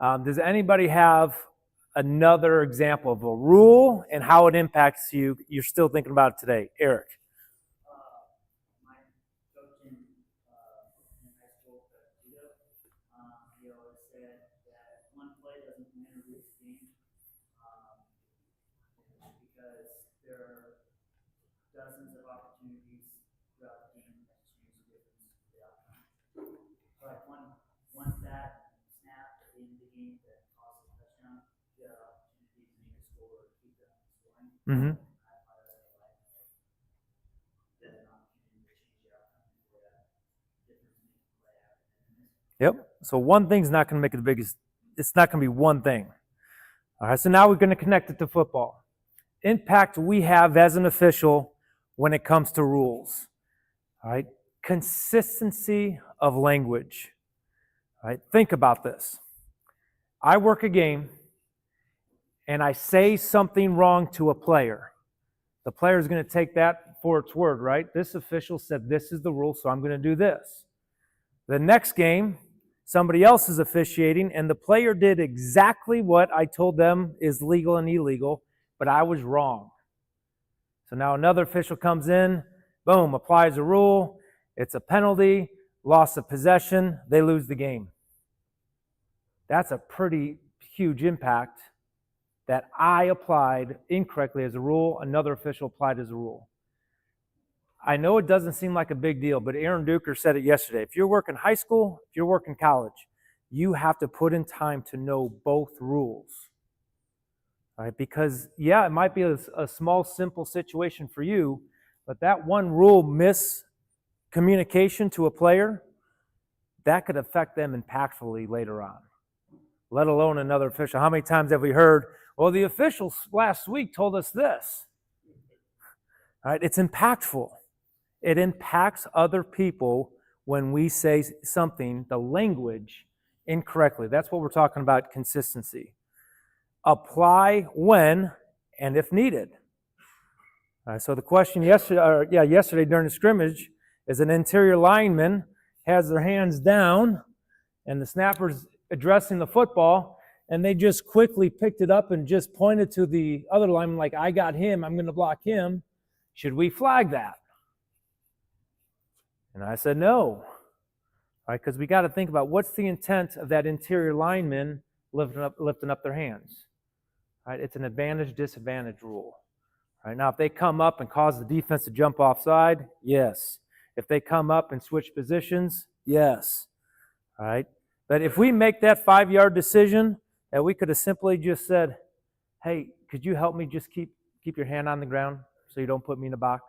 Does anybody have another example of a rule and how it impacts you? You're still thinking about it today. Eric. My coach in high school, judo, he always said that one play doesn't win or lose the game, because there are dozens of opportunities throughout the game that change the difference of the outcome. Like one bad snap at the end of the game that causes a touchdown, you have opportunities to make a score or keep them scoring. Mm-hmm. Yep. So one thing's not going to make it the biggest. It's not going to be one thing. All right. So now we're going to connect it to football. Impact we have as an official when it comes to rules. All right. Consistency of language. All right. Think about this. I work a game and I say something wrong to a player. The player is going to take that for its word, right? This official said this is the rule, so I'm going to do this. The next game, somebody else is officiating, and the player did exactly what I told them is legal and illegal, but I was wrong. So now another official comes in, boom, applies a rule. It's a penalty, loss of possession, they lose the game. That's a pretty huge impact that I applied incorrectly as a rule, another official applied as a rule. I know it doesn't seem like a big deal, but Aaron Duker said it yesterday. If you're working high school, if you're working college, you have to put in time to know both rules. All right? Because, yeah, it might be a small, simple situation for you, but that one rule miscommunication to a player, that could affect them impactfully later on, let alone another official. How many times have we heard, well, the officials last week told us this? All right? It's impactful. It impacts other people when we say something, the language, incorrectly. That's what we're talking about, consistency. Apply when and if needed. All right, so the question yesterday during the scrimmage is an interior lineman has their hands down and the snapper's addressing the football, and they just quickly picked it up and just pointed to the other lineman like, I got him, I'm going to block him. Should we flag that? And I said, no. All right, because we got to think about what's the intent of that interior lineman lifting up their hands. All right, it's an advantage-disadvantage rule. All right, now, if they come up and cause the defense to jump offside, yes. If they come up and switch positions, yes. All right, but if we make that 5-yard decision, that we could have simply just said, hey, could you help me just keep your hand on the ground so you don't put me in a box?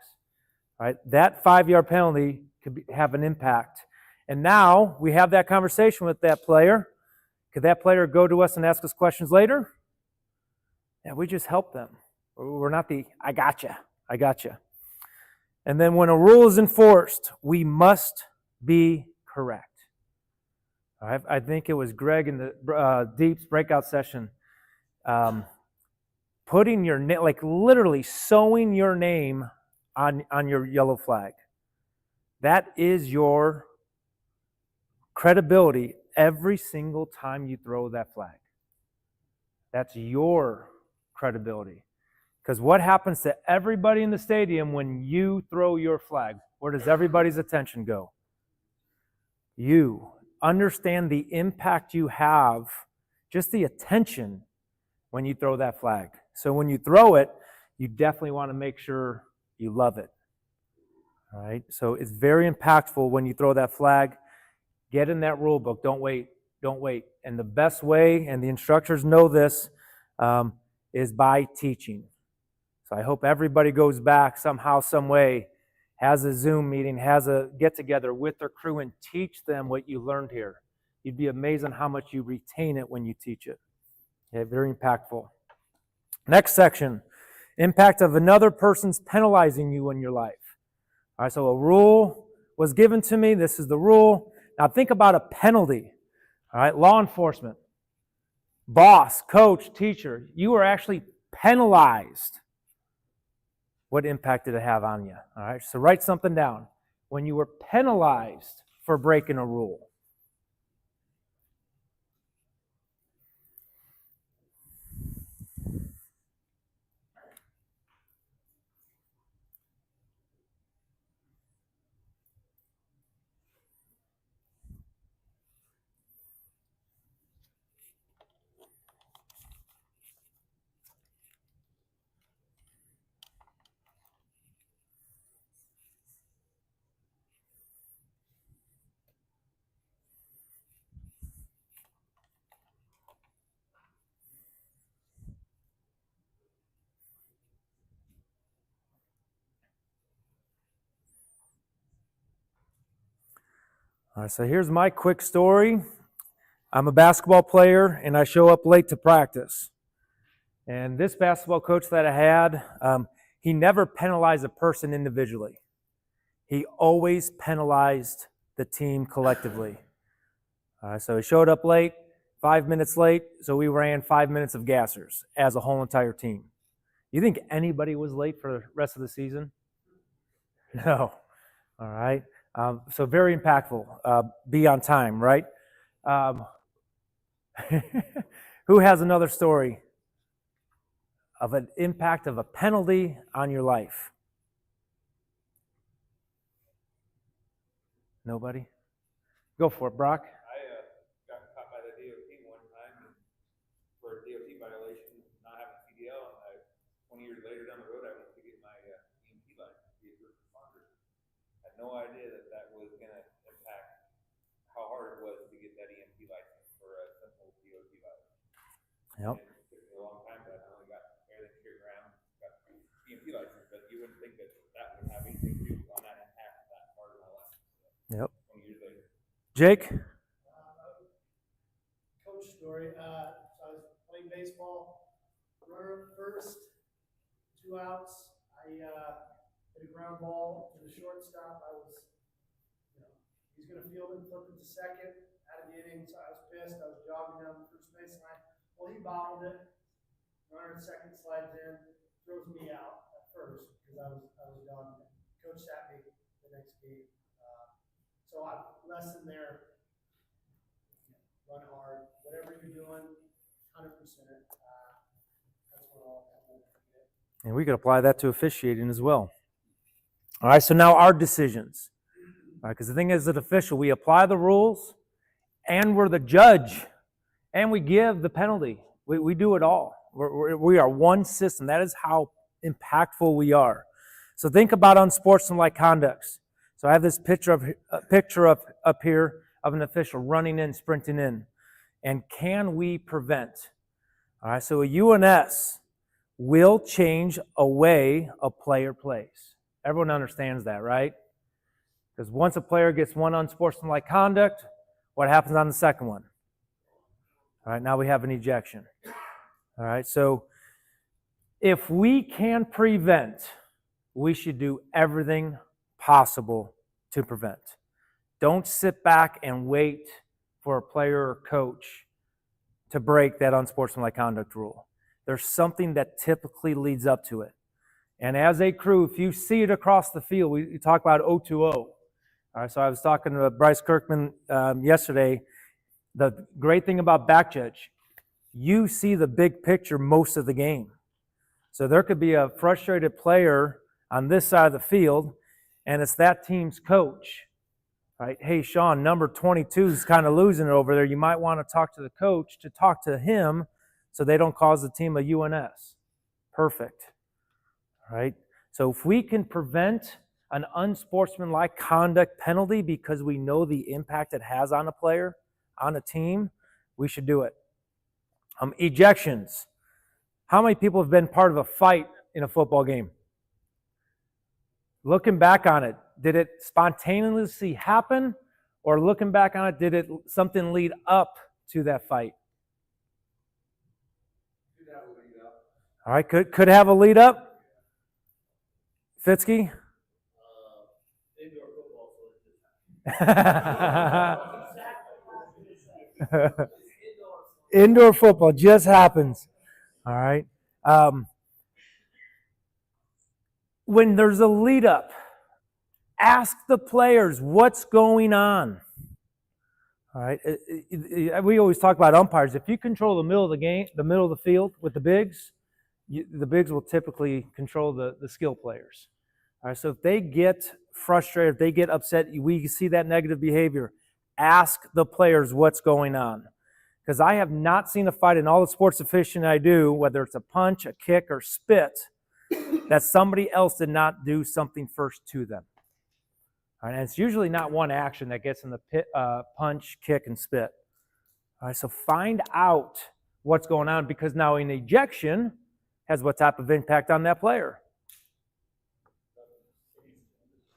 All right, that 5-yard penalty could have an impact. And now we have that conversation with that player. Could that player go to us and ask us questions later? Yeah, we just help them. We're not the, I gotcha. And then when a rule is enforced, we must be correct. All right, I think it was Greg in the Deep's breakout session, putting your name, like literally sewing your name on your yellow flag. That is your credibility every single time you throw that flag. That's your credibility. Because what happens to everybody in the stadium when you throw your flag? Where does everybody's attention go? You. Understand the impact you have, just the attention when you throw that flag. So when you throw it, you definitely want to make sure you love it. All right? So it's very impactful when you throw that flag. Get in that rule book. Don't wait. And the best way, and the instructors know this, is by teaching. So I hope everybody goes back somehow, some way, has a Zoom meeting, has a get-together with their crew and teach them what you learned here. You'd be amazed on how much you retain it when you teach it. Okay, very impactful. Next section, impact of another person's penalizing you in your life. All right, so a rule was given to me. This is the rule. Now think about a penalty. All right, law enforcement, boss, coach, teacher, you are actually penalized. What impact did it have on you? All right, so write something down. When you were penalized for breaking a rule. All right, so here's my quick story. I'm a basketball player, and I show up late to practice. And this basketball coach that I had, he never penalized a person individually. He always penalized the team collectively. So he showed up late, 5 minutes late, so we ran 5 minutes of gassers as a whole entire team. You think anybody was late for the rest of the season? No. All right. So very impactful. Be on time, right? Who has another story of an impact of a penalty on your life? Nobody? Go for it, Brock. I got caught by the DOT one time for a DOT violation, not having a CDL, and 20 years later down the road, I went to get my EMT license, be a first responder. Had no idea that that was going to impact how hard it was to get that EMT license for a simple DOT violation. Yep. And it took me a long time, but I only got everything straight around, got the EMT license, but you wouldn't think that that would have anything to do on that impact that part of my life. So, Yep. 20 years later. Jake? Coach story. So I was playing baseball, runner at first, 2 outs. I hit a ground ball to the shortstop. I was, he's going to field it, flip it to second, out of the inning. So I was pissed. I was jogging down the first base line. Well, he bobbled it. Runner at second slides in, throws me out at first because I was jogging it. Coach sat me the next game. So I lesson there. Run hard, whatever you're doing, 100%. That's what all that. And we could apply that to officiating as well. All right, so now our decisions. All right, because the thing is, as an official, we apply the rules, and we're the judge, and we give the penalty. We do it all. We are one system. That is how impactful we are. So think about unsportsmanlike conducts. So I have this picture up here of an official running in, sprinting in. And can we prevent? All right, so a UNS will change a way a player plays. Everyone understands that, right? Because once a player gets one unsportsmanlike conduct, what happens on the second one? All right, now we have an ejection. All right, so if we can prevent, we should do everything possible to prevent. Don't sit back and wait for a player or coach to break that unsportsmanlike conduct rule. There's something that typically leads up to it. And as a crew, if you see it across the field, we talk about 0-2-0. All right, so I was talking to Bryce Kirkman yesterday. The great thing about back judge, you see the big picture most of the game. So there could be a frustrated player on this side of the field, and it's that team's coach. Right? Hey, Sean, number 22 is kind of losing it over there. You might want to talk to the coach to talk to him so they don't cause the team a UNS. Perfect. All right? So if we can prevent an unsportsmanlike conduct penalty because we know the impact it has on a player, on a team, we should do it. Ejections. How many people have been part of a fight in a football game? Looking back on it, did it spontaneously happen? Or looking back on it, did it something lead up to that fight? Could have a lead up. All right, could have a lead up. Fitzky? Indoor football just happens. All right. When there's a lead up, ask the players what's going on. All right. We always talk about umpires. If you control the middle of the game, the middle of the field with the bigs, the bigs will typically control the skill players. All right. So if they get frustrated, if they get upset, we see that negative behavior. Ask the players what's going on. Because I have not seen a fight in all the sports officiating I do, whether it's a punch, a kick, or spit, that somebody else did not do something first to them. All right, and it's usually not one action that gets in the punch, kick, and spit. All right, so find out what's going on, because now an ejection has what type of impact on that player.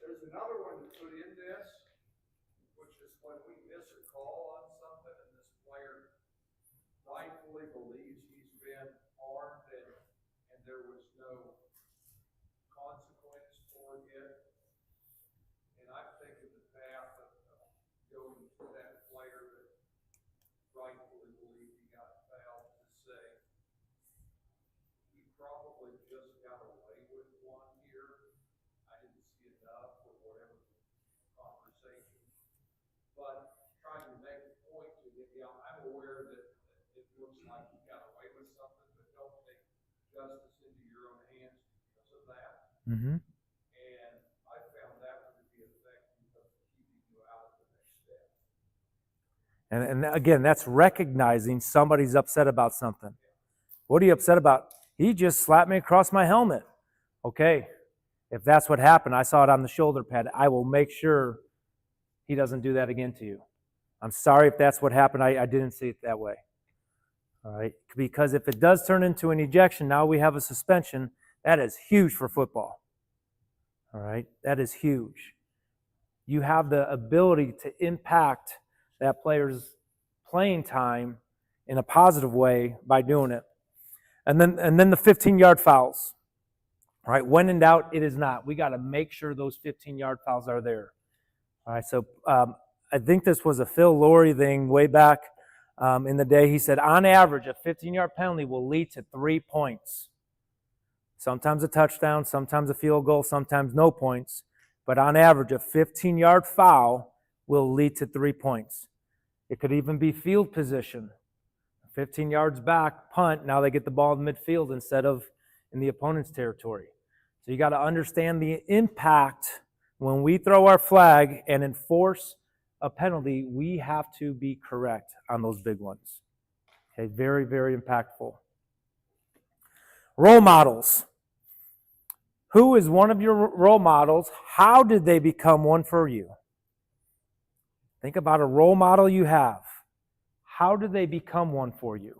There's another one to put in this, which is when there was no consequence for it. And I'm thinking the path of going to that player that rightfully believed he got fouled to say, he probably just got away with one here. I didn't see enough or whatever conversation. But trying to make a point to him, yeah, I'm aware that it looks like you got away with something, but don't take justice into your own hands because of that. Mm-hmm. And I found that one to be effective of keeping you out of the next step. And again, that's recognizing somebody's upset about something. What are you upset about? He just slapped me across my helmet. Okay, if that's what happened, I saw it on the shoulder pad. I will make sure he doesn't do that again to you. I'm sorry if that's what happened. I didn't see it that way. All right, because if it does turn into an ejection, now we have a suspension. That is huge for football. All right, that is huge. You have the ability to impact that player's playing time in a positive way by doing it. And then the 15-yard fouls. All right, when in doubt, it is not. We got to make sure those 15-yard fouls are there. All right, so I think this was a Phil Laurie thing way back in the day. He said, on average, a 15-yard penalty will lead to 3 points. Sometimes a touchdown, sometimes a field goal, sometimes no points. But on average, a 15-yard foul will lead to 3 points. It could even be field position. 15 yards back, punt, now they get the ball in midfield instead of in the opponent's territory. So you got to understand the impact when we throw our flag and enforce a penalty, we have to be correct on those big ones. Okay, very, very impactful. Role models. Who is one of your role models? How did they become one for you? Think about a role model you have. How did they become one for you?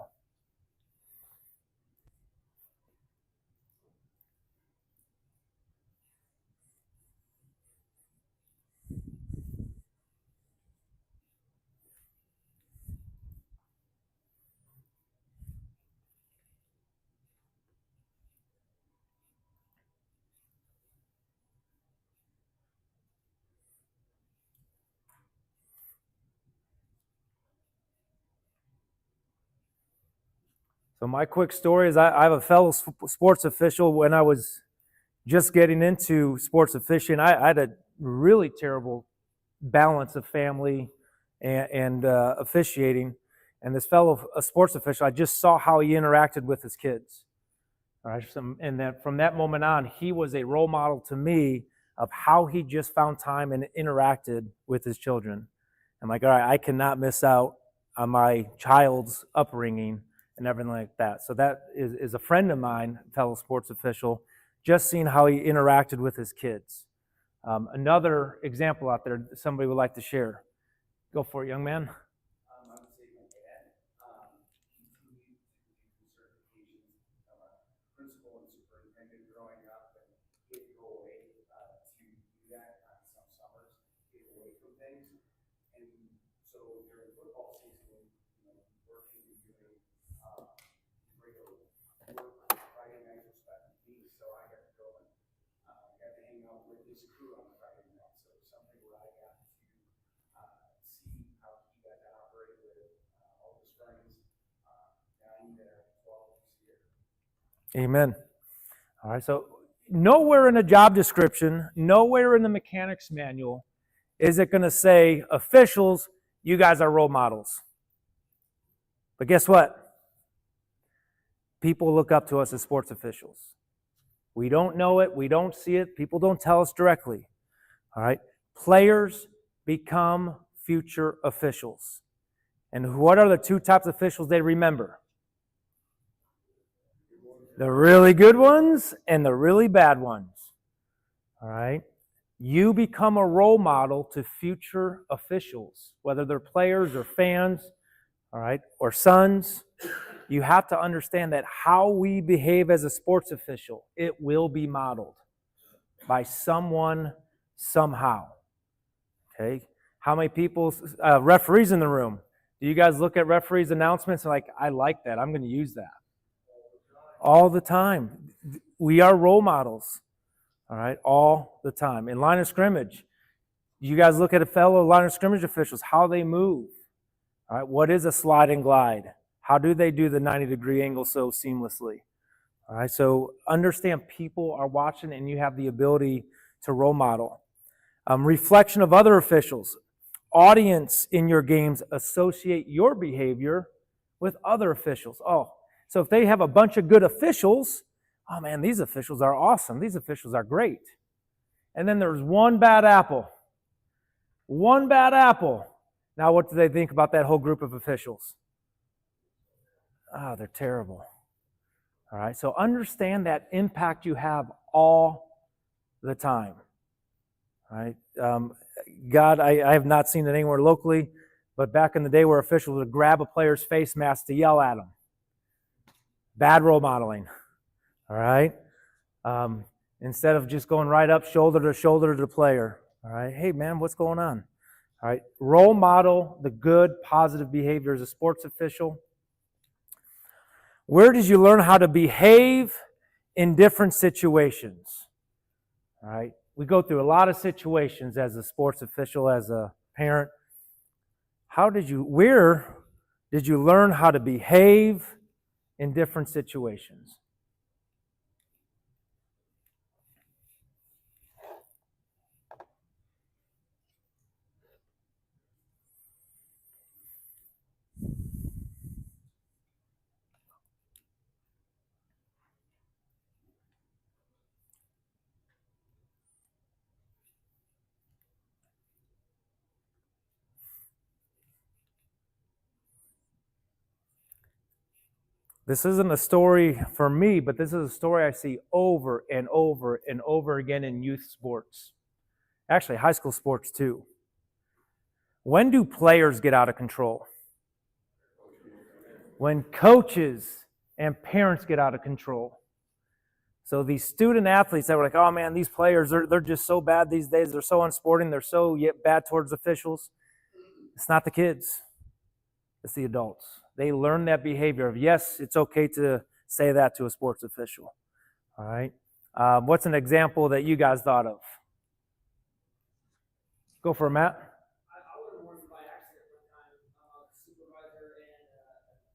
So my quick story is I have a fellow sports official. When I was just getting into sports officiating, I had a really terrible balance of family and officiating. And this fellow, a sports official, I just saw how he interacted with his kids. All right, and then from that moment on, he was a role model to me of how he just found time and interacted with his children. I'm like, all right, I cannot miss out on my child's upbringing and everything like that. So that is a friend of mine, fellow sports official, just seeing how he interacted with his kids. Another example out there somebody would like to share. Go for it, young man. I would say my dad continued to do certifications. Principal and superintendent growing up, and he'd go away to do that on some summers, get away from things. And so during football season, working and doing regular work on Friday night was back to me, so I got to go and got to hang out with his crew on Friday night. So it was something where I got to see how he got to operate with all his friends down there 12 years. Amen. All right, so nowhere in the job description, nowhere in the mechanics manual is it going to say, officials, you guys are role models. But guess what? People look up to us as sports officials. We don't know it. We don't see it. People don't tell us directly. All right? Players become future officials. And what are the two types of officials they remember? The really good ones and the really bad ones. All right? You become a role model to future officials, whether they're players or fans, all right, or sons. You have to understand that how we behave as a sports official, it will be modeled by someone, somehow. Okay? How many people, referees in the room, do you guys look at referees' announcements and like, I like that, I'm going to use that? All the time. we are role models, all right, all the time. In line of scrimmage, you guys look at a fellow line of scrimmage officials, how they move. All right, what is a slide and glide? How do they do the 90-degree angle so seamlessly? All right, so understand people are watching and you have the ability to role model. Reflection of other officials. Audience in your games associate your behavior with other officials. Oh, so if they have a bunch of good officials, oh man, these officials are awesome. These officials are great. And then there's one bad apple. One bad apple. Now what do they think about that whole group of officials? Oh, they're terrible. All right, so understand that impact you have all the time. All right, God, I have not seen it anywhere locally, but back in the day where officials would grab a player's face mask to yell at him. Bad role modeling. All right, instead of just going right up shoulder to the player. All right, hey man, what's going on? All right, role model the good, positive behavior as a sports official. Where did you learn how to behave in different situations? All right, we go through a lot of situations as a sports official, as a parent. Where did you learn how to behave in different situations? This isn't a story for me, but this is a story I see over and over and over again in youth sports. Actually, high school sports too. When do players get out of control? When coaches and parents get out of control. So these student athletes that were like, oh man, these players, they're just so bad these days. They're so unsporting. They're so bad towards officials. It's not the kids. It's the adults. They learn that behavior of, yes, it's okay to say that to a sports official. All right. What's an example that you guys thought of? Go for it, Matt. I learned one by accident one time. Supervisor and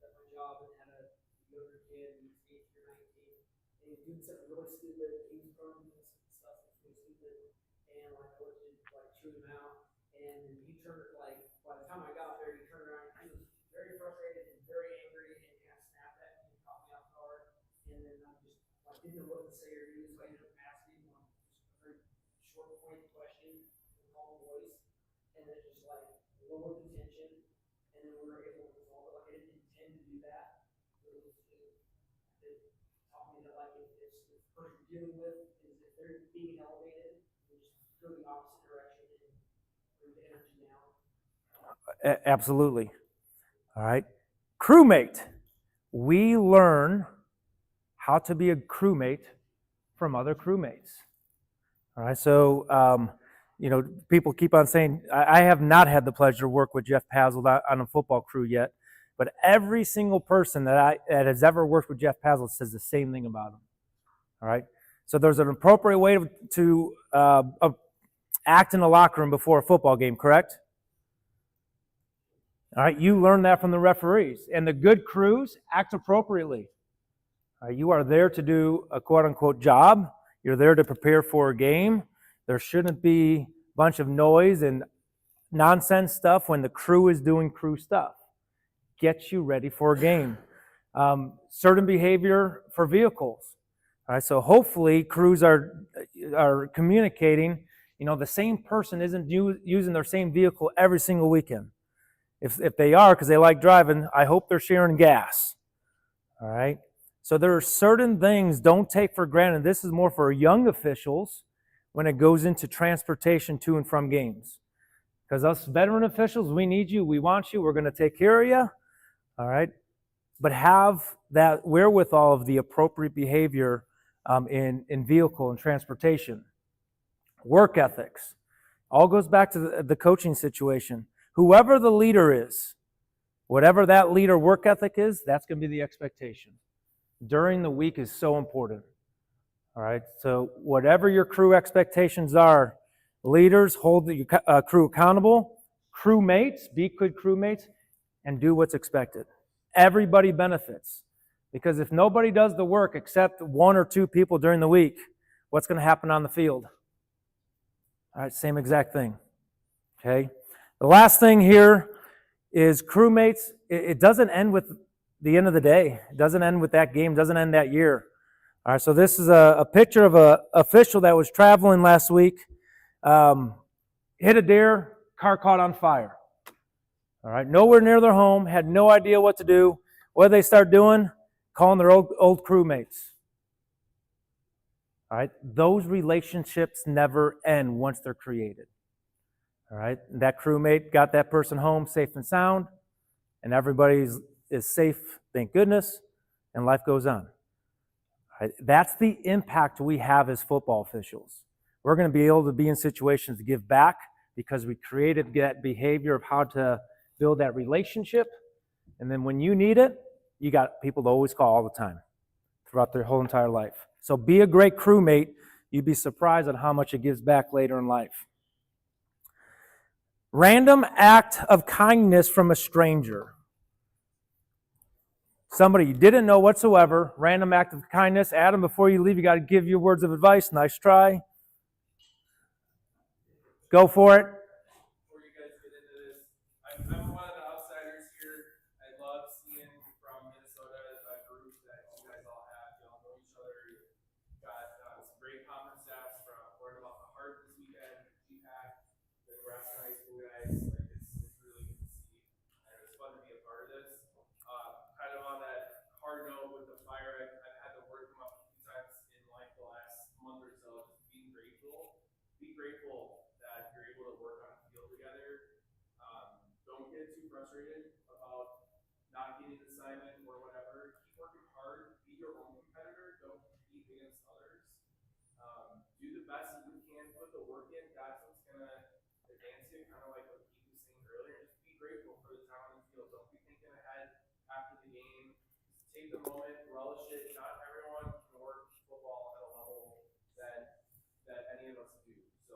at my job and had a younger kid, he's 18 or 19, and he was doing something really stupid. He was throwing some stuff that's really stupid, and like I wanted to like chew him out, and he turned like by the time I got there, he turned around. He was very frustrated and very angry, and kind of snapped at me and caught me off guard. And then I just like didn't know what to say or do, so I ended up asking him a very short, pointed question. Voice, and then just like lowered the tension, and then we were able to resolve it. Like I didn't intend to do that. It taught me that like if the person you're dealing with is if they're being elevated, you just go the opposite direction and bring the energy down. Absolutely. All right. Crewmate. We learn how to be a crewmate from other crewmates. All right. So, people keep on saying, I have not had the pleasure to work with Jeff Pazel on a football crew yet, but every single person that has ever worked with Jeff Pazel says the same thing about him. All right. So there's an appropriate way to act in the locker room before a football game, correct? All right. You learn that from the referees. And the good crews act appropriately. All right, you are there to do a quote-unquote job. You're there to prepare for a game. There shouldn't be a bunch of noise and nonsense stuff when the crew is doing crew stuff. Get you ready for a game. Certain behavior for vehicles. All right, so hopefully crews are communicating. The same person isn't using their same vehicle every single weekend. If they are, because they like driving, I hope they're sharing gas. All right. So there are certain things don't take for granted. This is more for young officials when it goes into transportation to and from games. Because us veteran officials, we need you, we want you, we're going to take care of you. All right. But have that wherewithal of the appropriate behavior in vehicle and transportation. Work ethics. All goes back to the coaching situation. Whoever the leader is, whatever that leader work ethic is, that's going to be the expectation. During the week is so important. All right, so whatever your crew expectations are, leaders hold the crew accountable, crewmates, be good crewmates, and do what's expected. Everybody benefits. Because if nobody does the work except one or two people during the week, what's going to happen on the field? All right, same exact thing. Okay? The last thing here is crewmates. It doesn't end with the end of the day. It doesn't end with that game. It doesn't end that year. All right, so this is a picture of an official that was traveling last week. Hit a deer, car caught on fire. All right, nowhere near their home, had no idea what to do. What did they start doing? Calling their old crewmates. All right, those relationships never end once they're created. All right, that crewmate got that person home safe and sound, and everybody is safe, thank goodness, and life goes on. All right, that's the impact we have as football officials. We're going to be able to be in situations to give back because we created that behavior of how to build that relationship, and then when you need it, you got people to always call all the time throughout their whole entire life. So be a great crewmate. You'd be surprised at how much it gives back later in life. Random act of kindness from a stranger. Somebody you didn't know whatsoever, random act of kindness. Adam, before you leave, you got to give your words of advice. Nice try. Go for it. Before you guys get into this, I'm one of the outsiders here. I love seeing from Minnesota a group that you guys all have. You all know each other. You've got some great conference staffs from learning about the heart this weekend, GPAC, the Nebraska high school guys. Like it's really good to see. And it was fun to be a part of this. Kind of on that hard note with the fire, I've had the word come up a few times in like the last month or so, just being grateful. Be grateful that you're able to work on a field together. Don't get too frustrated about not getting an assignment or whatever. Keep working hard. Be your own competitor. Don't compete against others. Do the best that you can. Put the work in. God's what's going to advance you, kind of like what Keith was saying earlier. Just be grateful for the time on the field. Don't be thinking ahead after the game. Just take the moment, relish it. Not everyone can work football at a level that any of us do. So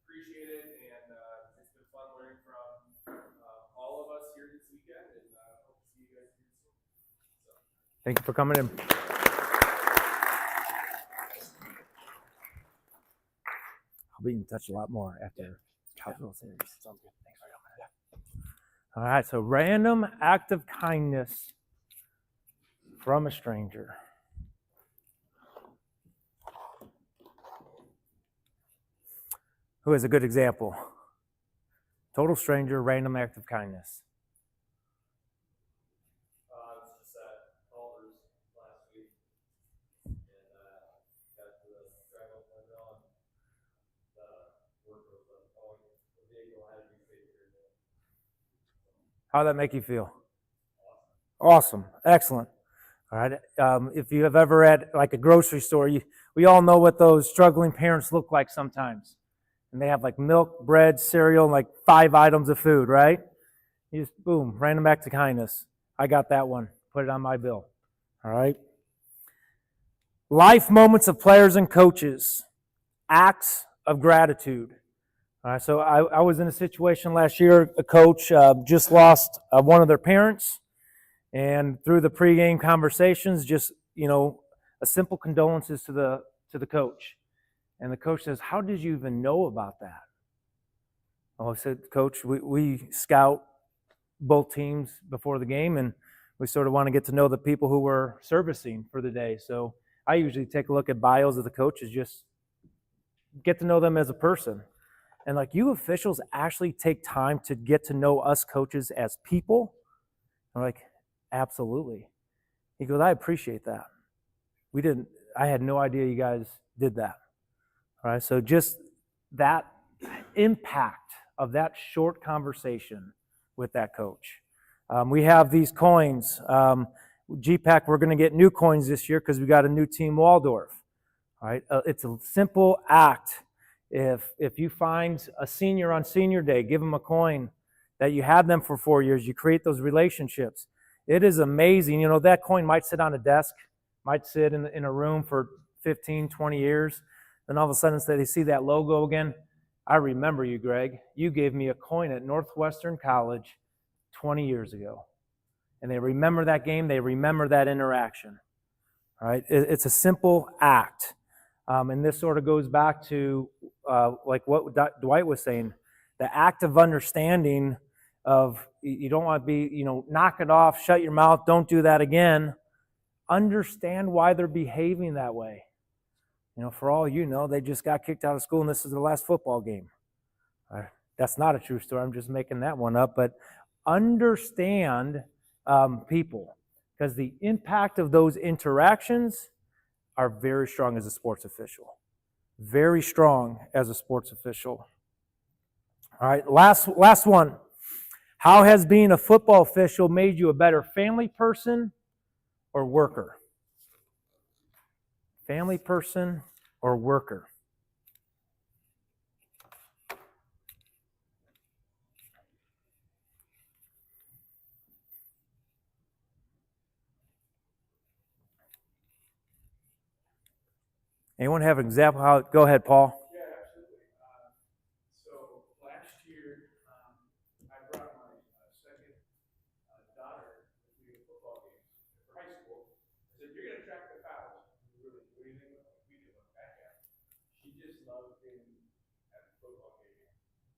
appreciate it, and it's been fun learning from all of us here this weekend, and hope to see you guys here soon. So. Thank you for coming in. I'll be in touch a lot more after Capital Series. Sounds good. Thanks for coming in. All right, so random act of kindness from a stranger. Who is a good example? Total stranger, random act of kindness. I was just at Culver's last week, and got to drive up my lawn. The worker was calling the vehicle had to be figured out. How'd that make you feel? Awesome. Excellent. All right. If you have ever at like a grocery store, we all know what those struggling parents look like sometimes. And they have like milk, bread, cereal, and like 5 items of food, right? You just, boom, random act of kindness. I got that one. Put it on my bill. All right? Life moments of players and coaches. Acts of gratitude. All right, so I was in a situation last year, a coach just lost one of their parents. And through the pregame conversations, just, a simple condolences to the coach. And the coach says, "How did you even know about that?" Oh, I said, "Coach, we scout both teams before the game, and we sort of want to get to know the people who we're servicing for the day. So I usually take a look at bios of the coaches, just get to know them as a person. And like, you officials actually take time to get to know us coaches as people?" I'm like, "Absolutely." He goes, "I appreciate that. I had no idea you guys did that." All right, so just that impact of that short conversation with that coach. We have these coins. GPAC, we're going to get new coins this year because we got a new Team Waldorf. All right, it's a simple act. If you find a senior on senior day, give them a coin that you had them for 4 years. You create those relationships. It is amazing. That coin might sit on a desk, might sit in a room for 15, 20 years. Then all of a sudden they see that logo again. I remember you, Greg. You gave me a coin at Northwestern College 20 years ago. And they remember that game. They remember that interaction. All right? It's a simple act. And this sort of goes back to like what Dwight was saying, the act of understanding of you don't want to be, knock it off, shut your mouth, don't do that again. Understand why they're behaving that way. For all you know, they just got kicked out of school and this is the last football game. That's not a true story. I'm just making that one up. But understand people, because the impact of those interactions are very strong as a sports official. Very strong as a sports official. All right, last one. How has being a football official made you a better family person or worker? Family person or worker? Anyone have an example? Go ahead, Paul. Yeah, absolutely. So last year, I brought my second daughter to a football game for high school. I said, "You're going to track the fouls." We didn't look back at it. She just loved being at the football game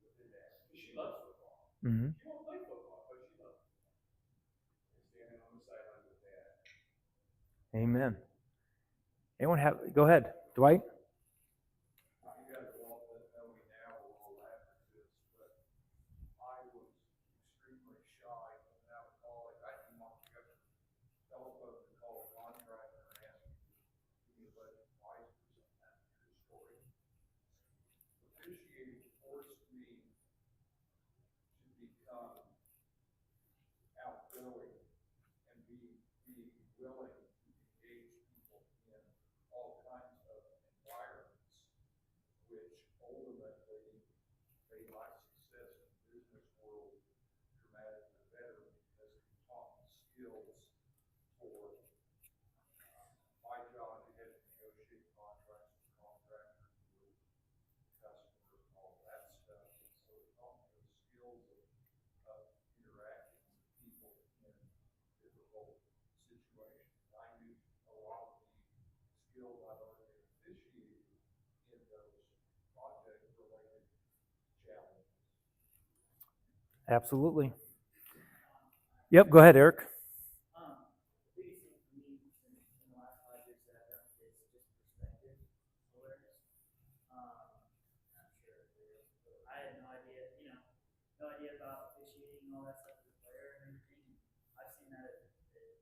with her dad. She loves football. Mm-hmm. She won't play football, but she loves football. And standing on the sideline with dad. Amen. Anyone have? Go ahead, Dwight. You guys all know me now, will all laugh at this, but I was extremely shy when I was calling. I didn't want to get a telephone to call a contractor and ask me to give me a budget advice for some kind of true story. Officiating forced me to become outgoing and be willing to engage people in all kinds of environments, which ultimately made my success in the business world dramatically better because it taught me skills for my job. You had to negotiate contracts with contractors, with customers, and all that stuff. So it taught me the skills of interacting with people in difficult situations. I knew a lot of the skills I learned in officiating in those project-related challenges. Absolutely. Yep, go ahead, Eric. The biggest thing for me in the last 5 years that I've done is just perspective awareness. I'm sure I had no idea, no idea about officiating and all that stuff as a player and everything. I've seen that just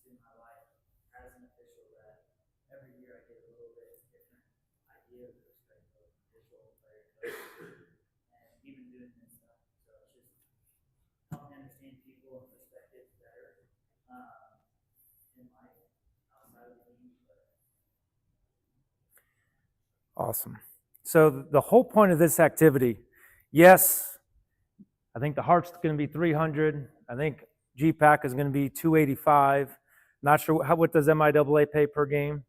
in my life as an official, that every year I get a little bit different idea of the perspective of official player coach, and even doing this stuff. So it's just helping understand people and perspectives better in life outside of the game. Awesome. So the whole point of this activity, yes, I think the Heart's going to be 300. I think GPAC is going to be 285. Not sure what does MIAA pay per game.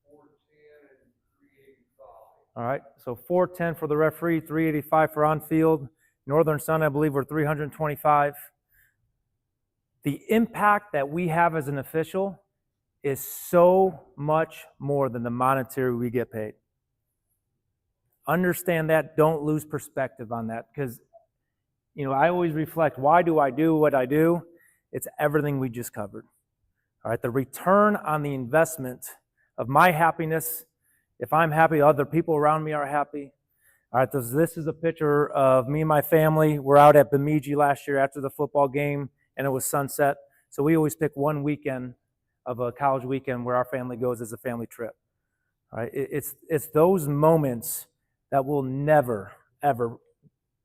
410 and 385. All right, so 410 for the referee, 385 for on field. Northern Sun, I believe, we're 325. The impact that we have as an official is so much more than the monetary we get paid. Understand that. Don't lose perspective on that, because I always reflect, why do I do what I do? It's everything we just covered. All right, the return on the investment of my happiness, if I'm happy, other people around me are happy. All right, this is a picture of me and my family. We're out at Bemidji last year after the football game, and it was sunset. So we always pick one weekend of a college weekend where our family goes as a family trip. All right, it's those moments that will never, ever,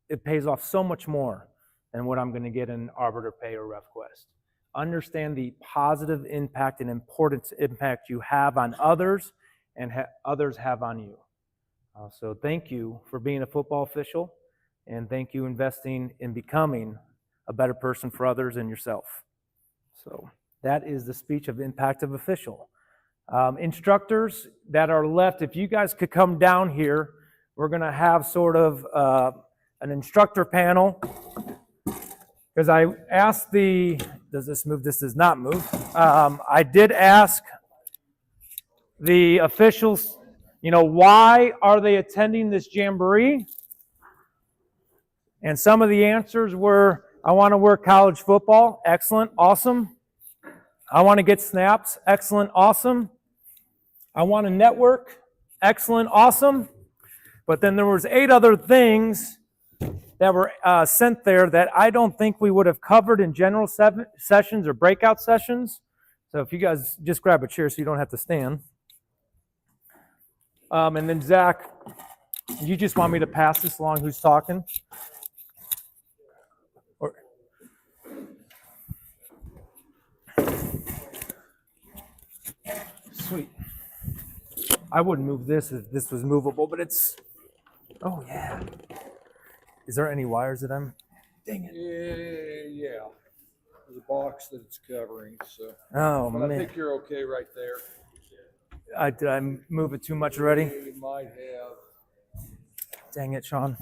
it pays off so much more than what I'm going to get in Arbiter Pay or RefQuest. Understand the positive impact and important impact you have on others and others have on you. So thank you for being a football official, and thank you investing in becoming a better person for others and yourself. So that is the speech of Impact of Official. Instructors that are left, if you guys could come down here, we're going to have sort of an instructor panel. Because I asked does this move? This does not move. I did ask the officials, why are they attending this jamboree? And some of the answers were, I want to work college football. Excellent. Awesome. I want to get snaps. Excellent. Awesome. I want to network. Excellent. Awesome. But then there was 8 other things that were sent there that I don't think we would have covered in general sessions or breakout sessions. So if you guys just grab a chair so you don't have to stand. And then Zach, you just want me to pass this along who's talking? Or, sweet. I wouldn't move this if this was movable, but it's, oh yeah. Is there any wires that I'm, dang it. Yeah. There's a box that it's covering, so. Oh But I man. think you're okay right there. Did I move it too much already? You might have. Dang it, Sean.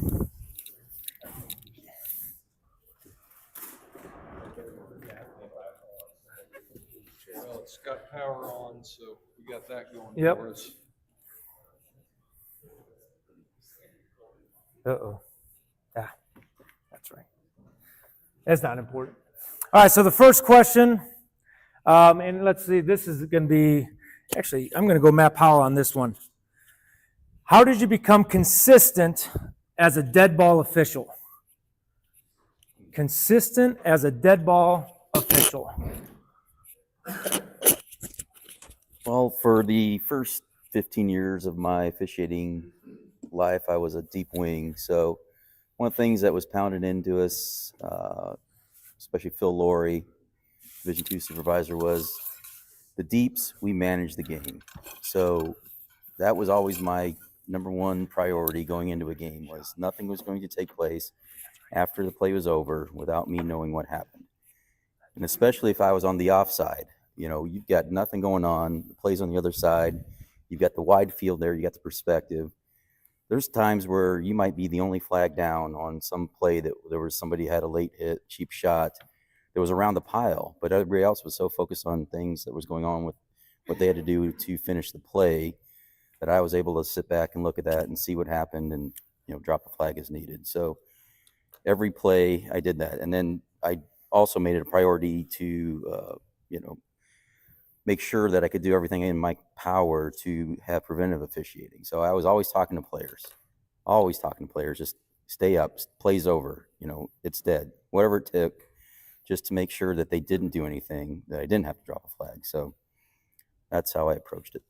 Well, it's got power on, so we got that going Yep. for us. Uh-oh. Yeah, that's right. That's not important. All right, so the first question, and let's see, this is going to be, actually, I'm going to go Matt Powell on this one. How did you become consistent as a dead ball official? Consistent as a dead ball official. Well, for the first 15 years of my officiating life, I was a deep wing. So one of the things that was pounded into us, especially Phil Laurie, Division II supervisor, was the deeps, we manage the game. So that was always my number one priority going into a game, was nothing was going to take place after the play was over without me knowing what happened. And especially if I was on the offside, you've got nothing going on, the play's on the other side, you've got the wide field there, you got the perspective. There's times where you might be the only flag down on some play that there was somebody had a late hit, cheap shot that was around the pile, but everybody else was so focused on things that was going on with what they had to do to finish the play that I was able to sit back and look at that and see what happened and, drop the flag as needed. So every play I did that. And then I also made it a priority to, make sure that I could do everything in my power to have preventive officiating. So I was always talking to players, just stay up, play's over, it's dead, whatever it took, just to make sure that they didn't do anything, that I didn't have to drop a flag. So that's how I approached it.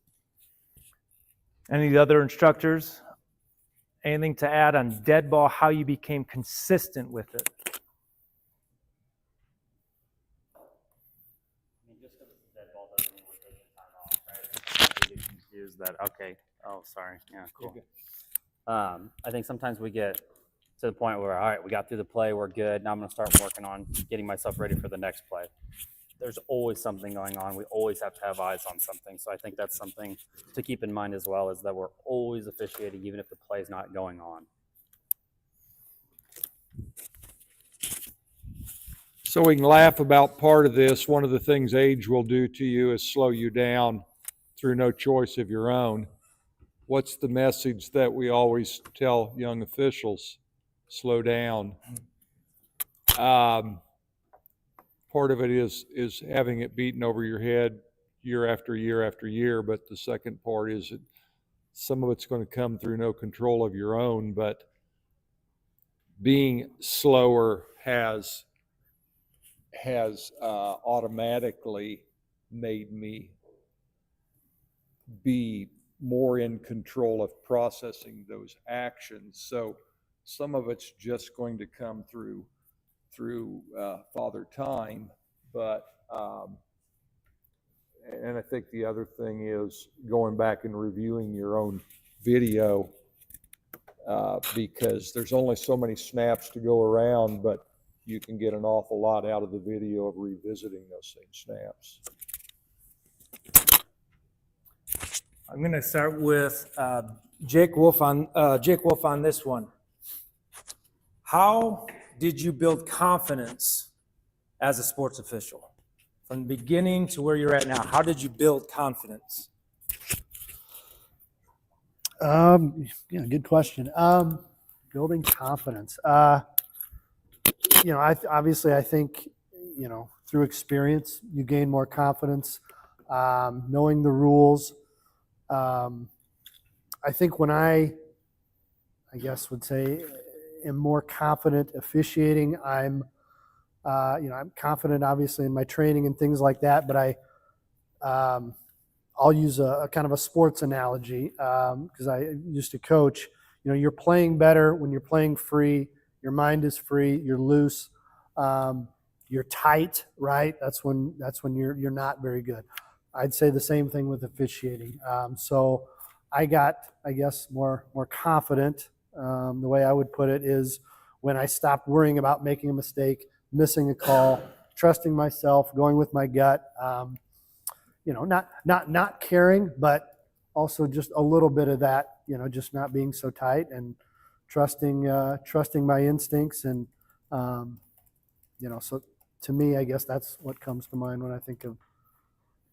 Any of the other instructors? Anything to add on dead ball, how you became consistent with it? Just because it's a dead ball doesn't mean we're taking time off, right? We get confused that, okay, oh, sorry, yeah, cool. I think sometimes we get to the point where, all right, we got through the play, we're good, now I'm going to start working on getting myself ready for the next play. There's always something going on. We always have to have eyes on something. So I think that's something to keep in mind as well, is that we're always officiating even if the play is not going on. So we can laugh about part of this. One of the things age will do to you is slow you down through no choice of your own. What's the message that we always tell young officials? Slow down. Part of it is having it beaten over your head year after year after year, but the second part is that some of it's going to come through no control of your own, but being slower has automatically made me be more in control of processing those actions. So some of it's just going to come through Father Time, but and I think the other thing is going back and reviewing your own video, because there's only so many snaps to go around, but you can get an awful lot out of the video of revisiting those same snaps. I'm going to start with Jake Wolf on this one. How did you build confidence as a sports official? From the beginning to where you're at now, how did you build confidence? Yeah, good question. Building confidence. Obviously, I think, through experience, you gain more confidence, knowing the rules. I think when I guess would say, am more confident officiating, I'm confident obviously in my training and things like that, but I'll use a kind of a sports analogy because I used to coach. You're playing better when you're playing free. Your mind is free. You're loose. You're tight, right? That's when you're not very good. I'd say the same thing with officiating. So I got, I guess, more confident. The way I would put it is when I stopped worrying about making a mistake, missing a call, trusting myself, going with my gut. Not caring, but also just a little bit of that, just not being so tight and trusting my instincts. And, so to me, I guess that's what comes to mind when I think of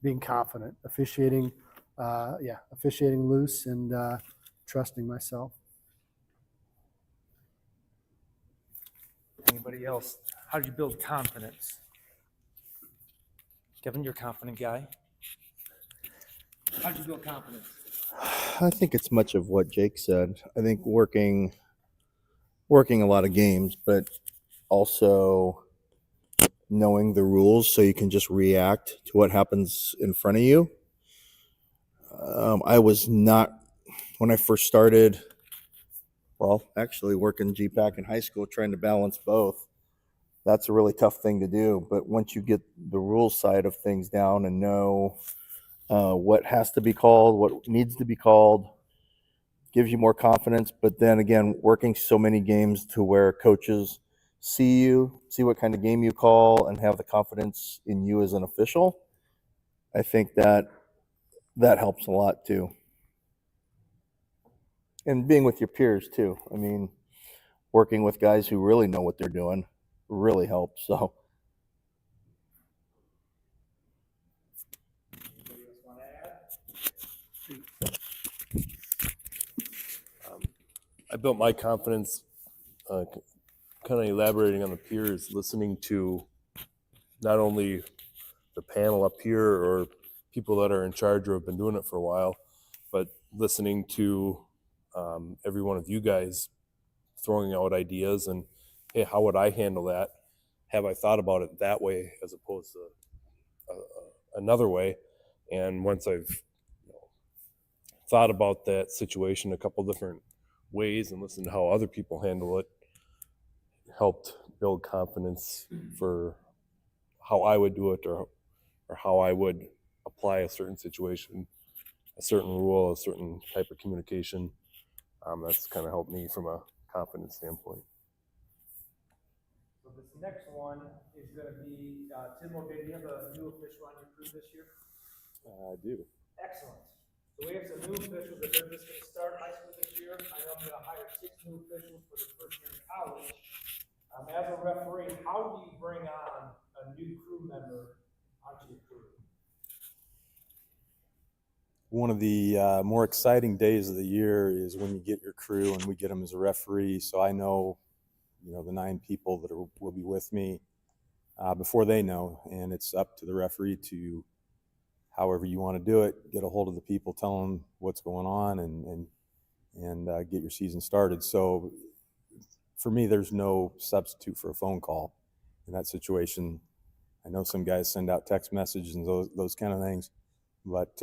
being confident, officiating loose and trusting myself. Anybody else? How did you build confidence? Kevin, you're a confident guy. How did you build confidence? I think it's much of what Jake said. I think working a lot of games, but also knowing the rules so you can just react to what happens in front of you. I was not, when I first started, actually working GPAC in high school, trying to balance both. That's a really tough thing to do. But once you get the rules side of things down and know what has to be called, what needs to be called, gives you more confidence. But then again, working so many games to where coaches see what kind of game you call, and have the confidence in you as an official, I think that helps a lot too. And being with your peers too. I mean, working with guys who really know what they're doing really helps. So. I built my confidence kind of elaborating on the peers, listening to not only the panel up here or people that are in charge or have been doing it for a while, but listening to every one of you guys throwing out ideas and, hey, how would I handle that? Have I thought about it that way as opposed to another way? And once I've thought about that situation a couple different ways and listened to how other people handle it, helped build confidence for how I would do it or how I would apply a certain situation, a certain rule, a certain type of communication. That's kind of helped me from a confidence standpoint. So this next one is going to be Tim O'Day. Do you have a new official on your crew this year? I do. Excellent. So we have some new officials that are just going to start high school this year. I know I'm going to hire 6 new officials for the first year in college. As a referee, how do you bring on a new crew member onto your crew? One of the more exciting days of the year is when you get your crew and we get them as a referee. So I know, the 9 people that will be with me before they know, and it's up to the referee to, however you want to do it, get a hold of the people, tell them what's going on, and get your season started. So for me, there's no substitute for a phone call in that situation. I know some guys send out text messages and those kind of things, but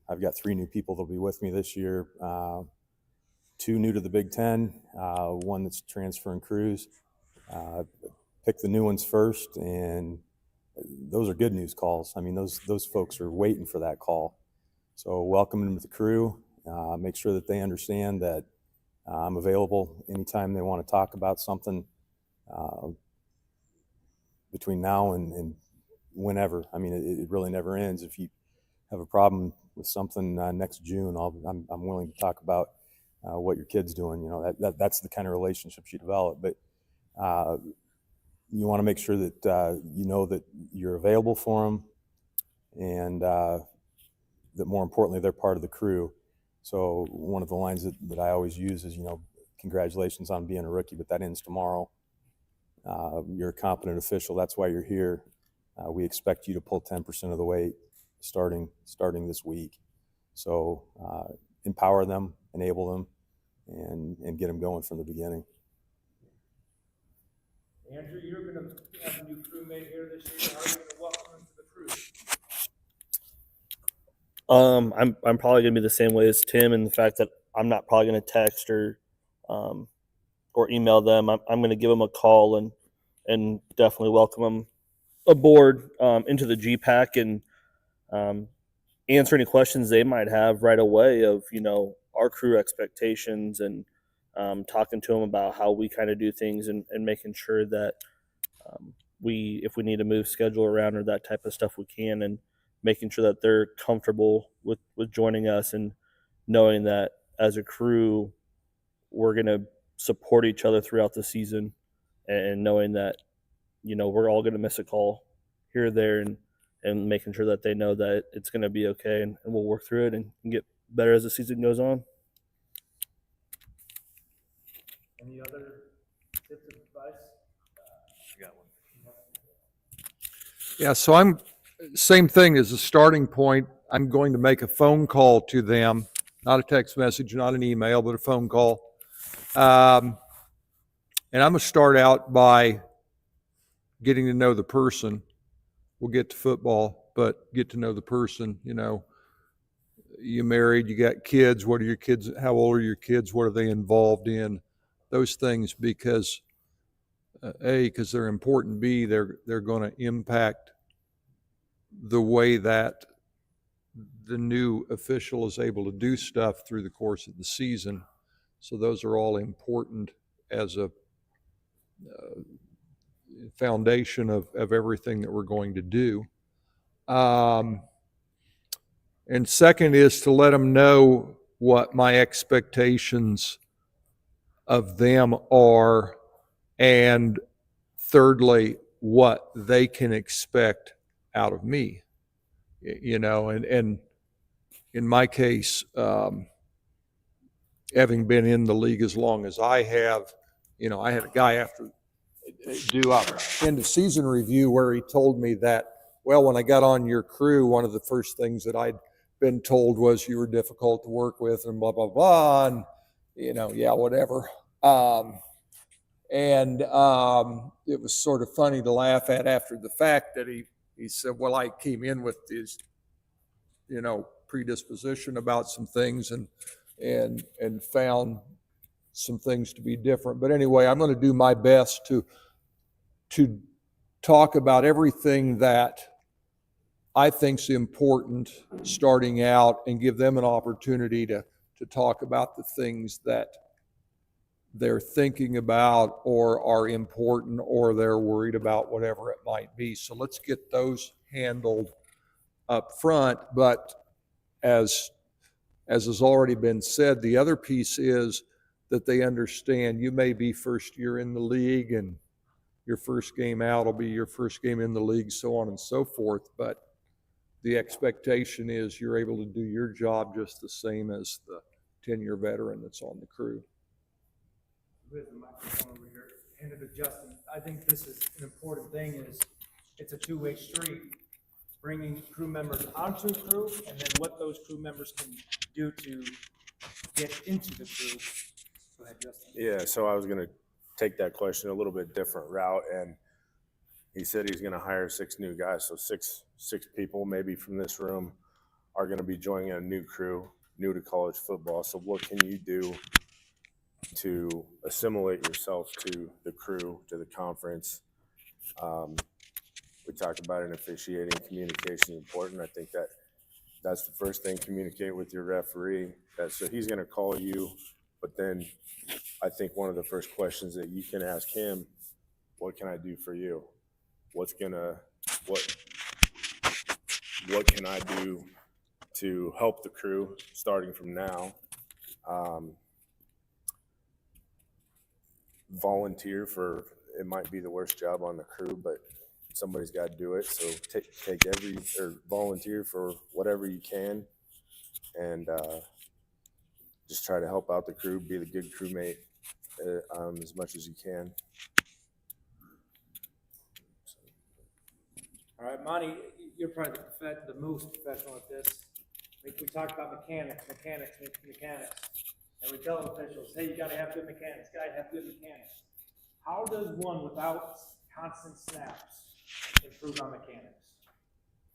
I've got 3 new people that'll be with me this year. 2 new to the Big Ten, 1 that's transferring crews. Pick the new ones first, and those are good news calls. I mean, those folks are waiting for that call. So welcome them to the crew. Make sure that they understand that I'm available anytime they want to talk about something between now and whenever. I mean, it really never ends. If you have a problem with something next June, I'm willing to talk about what your kid's doing. You know, that's the kind of relationships you develop. But you want to make sure that you know that you're available for them, and that more importantly, they're part of the crew. So one of the lines that I always use is, you know, congratulations on being a rookie, but that ends tomorrow. You're a competent official. That's why you're here. We expect you to pull 10% of the weight starting this week. So empower them, enable them, and get them going from the beginning. Andrew, you're going to have a new crewmate here this year. How are you going to welcome them to the crew? I'm probably gonna be the same way as Tim in the fact that I'm not probably gonna text or email them. I'm gonna give them a call and definitely welcome them aboard into the GPAC and answer any questions they might have right away of, you know, our crew expectations and talking to them about how we kind of do things and making sure that if we need to move schedule around or that type of stuff we can, and making sure that they're comfortable with joining us and knowing that as a crew we're going to support each other throughout the season, and knowing that, you know, we're all going to miss a call here or there, and making sure that they know that it's going to be okay, and we'll work through it and get better as the season goes on. Any other tips of advice? I got one. Yeah, so I'm same thing as a starting point. I'm going to make a phone call to them, not a text message, not an email, but a phone call. And I'm going to start out by getting to know the person. We'll get to football, but get to know the person. You know, you married, you got kids. What are your kids? How old are your kids? What are they involved in? Those things, because because they're important. B, they're going to impact the way that the new official is able to do stuff through the course of the season. So those are all important as a foundation of everything that we're going to do. And second is to let them know what my expectations of them are, and thirdly, what they can expect out of me. You know, and in my case, having been in the league as long as I have, you know, I had a guy after do our end of season review where he told me that, well, when I got on your crew, one of the first things that I'd been told was you were difficult to work with and blah, blah, blah. And, you know, yeah, whatever. It was sort of funny to laugh at after the fact that he said, well, I came in with this, you know, predisposition about some things and found some things to be different. But anyway, I'm going to do my best to talk about everything that I think's important starting out, and give them an opportunity to talk about the things that they're thinking about or are important or they're worried about, whatever it might be. So let's get those handled up front. But as has already been said, the other piece is that they understand you may be first year in the league and your first game out will be your first game in the league, so on and so forth. But the expectation is you're able to do your job just the same as the 10-year veteran that's on the crew. With the microphone over here, hand it to Justin. I think this is an important thing. Is it's a two-way street, bringing crew members onto the crew, and then what those crew members can do to get into the crew. Go ahead, Justin. Yeah, so I was going to take that question a little bit different route, and he said he's going to hire 6 new guys. So six people maybe from this room are going to be joining a new crew, new to college football. So what can you do to assimilate yourself to the crew, to the conference? We talked about in officiating, communication is important. I think that's the first thing. Communicate with your referee. So he's going to call you, but then I think one of the first questions that you can ask him, what can I do for you? What can I do to help the crew starting from now. Volunteer for, it might be the worst job on the crew, but somebody's got to do it. So volunteer for whatever you can, and just try to help out the crew, be the good crewmate as much as you can. All right, Monty, you're probably the most professional at this. We talked about mechanics, and we tell officials, hey, you got to have good mechanics, How does one, without constant snaps, improve on mechanics?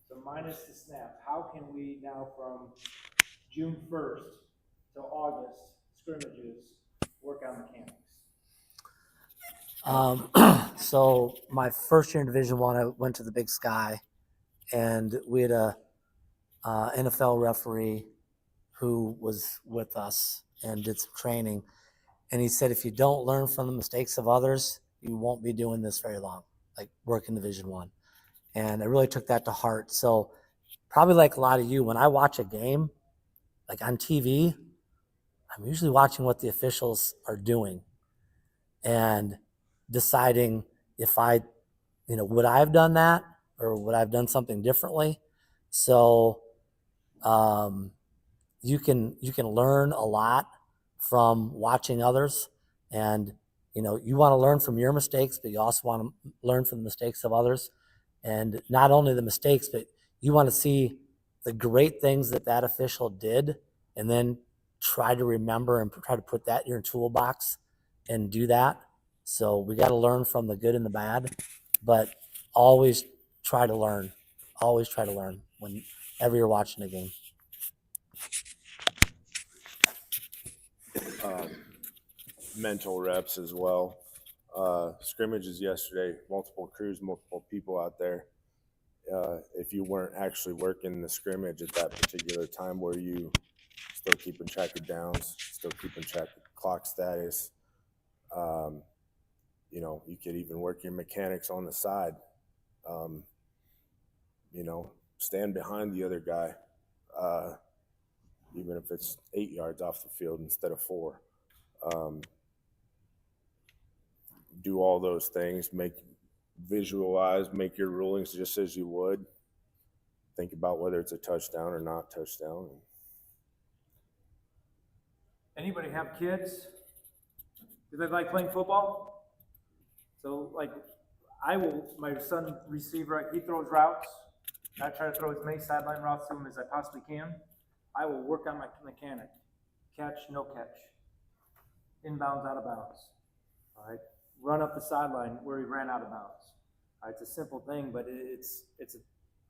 So minus the snaps, how can we now from June 1st to August scrimmages work on mechanics? So my first year in Division One, I went to the Big Sky, and we had a NFL referee who was with us and did some training. And he said, if you don't learn from the mistakes of others, you won't be doing this very long, like working Division One. And I really took that to heart. So probably like a lot of you, when I watch a game, like on TV, I'm usually watching what the officials are doing and deciding if would I have done that or would I have done something differently? So you can learn a lot from watching others, and you want to learn from your mistakes, but you also want to learn from the mistakes of others, and not only the mistakes, but you want to see the great things that official did, and then try to remember and try to put that in your toolbox and do that. So we got to learn from the good and the bad, but always try to learn. Always try to learn whenever you're watching a game. Mental reps as well. Scrimmages yesterday, multiple crews, multiple people out there. If you weren't actually working the scrimmage at that particular time, where you still keeping track of downs, still keeping track of clock status, you could even work your mechanics on the side. Stand behind the other guy, even if it's 8 yards off the field instead of 4. Do all those things, visualize, make your rulings just as you would. Think about whether it's a touchdown or not touchdown. Anybody have kids? Do they like playing football? So my son receiver, he throws routes. I try to throw as many sideline routes to him as I possibly can. I will work on my mechanic. Catch, no catch. Inbounds, out of bounds. All right. Run up the sideline where he ran out of bounds. All right. It's a simple thing, but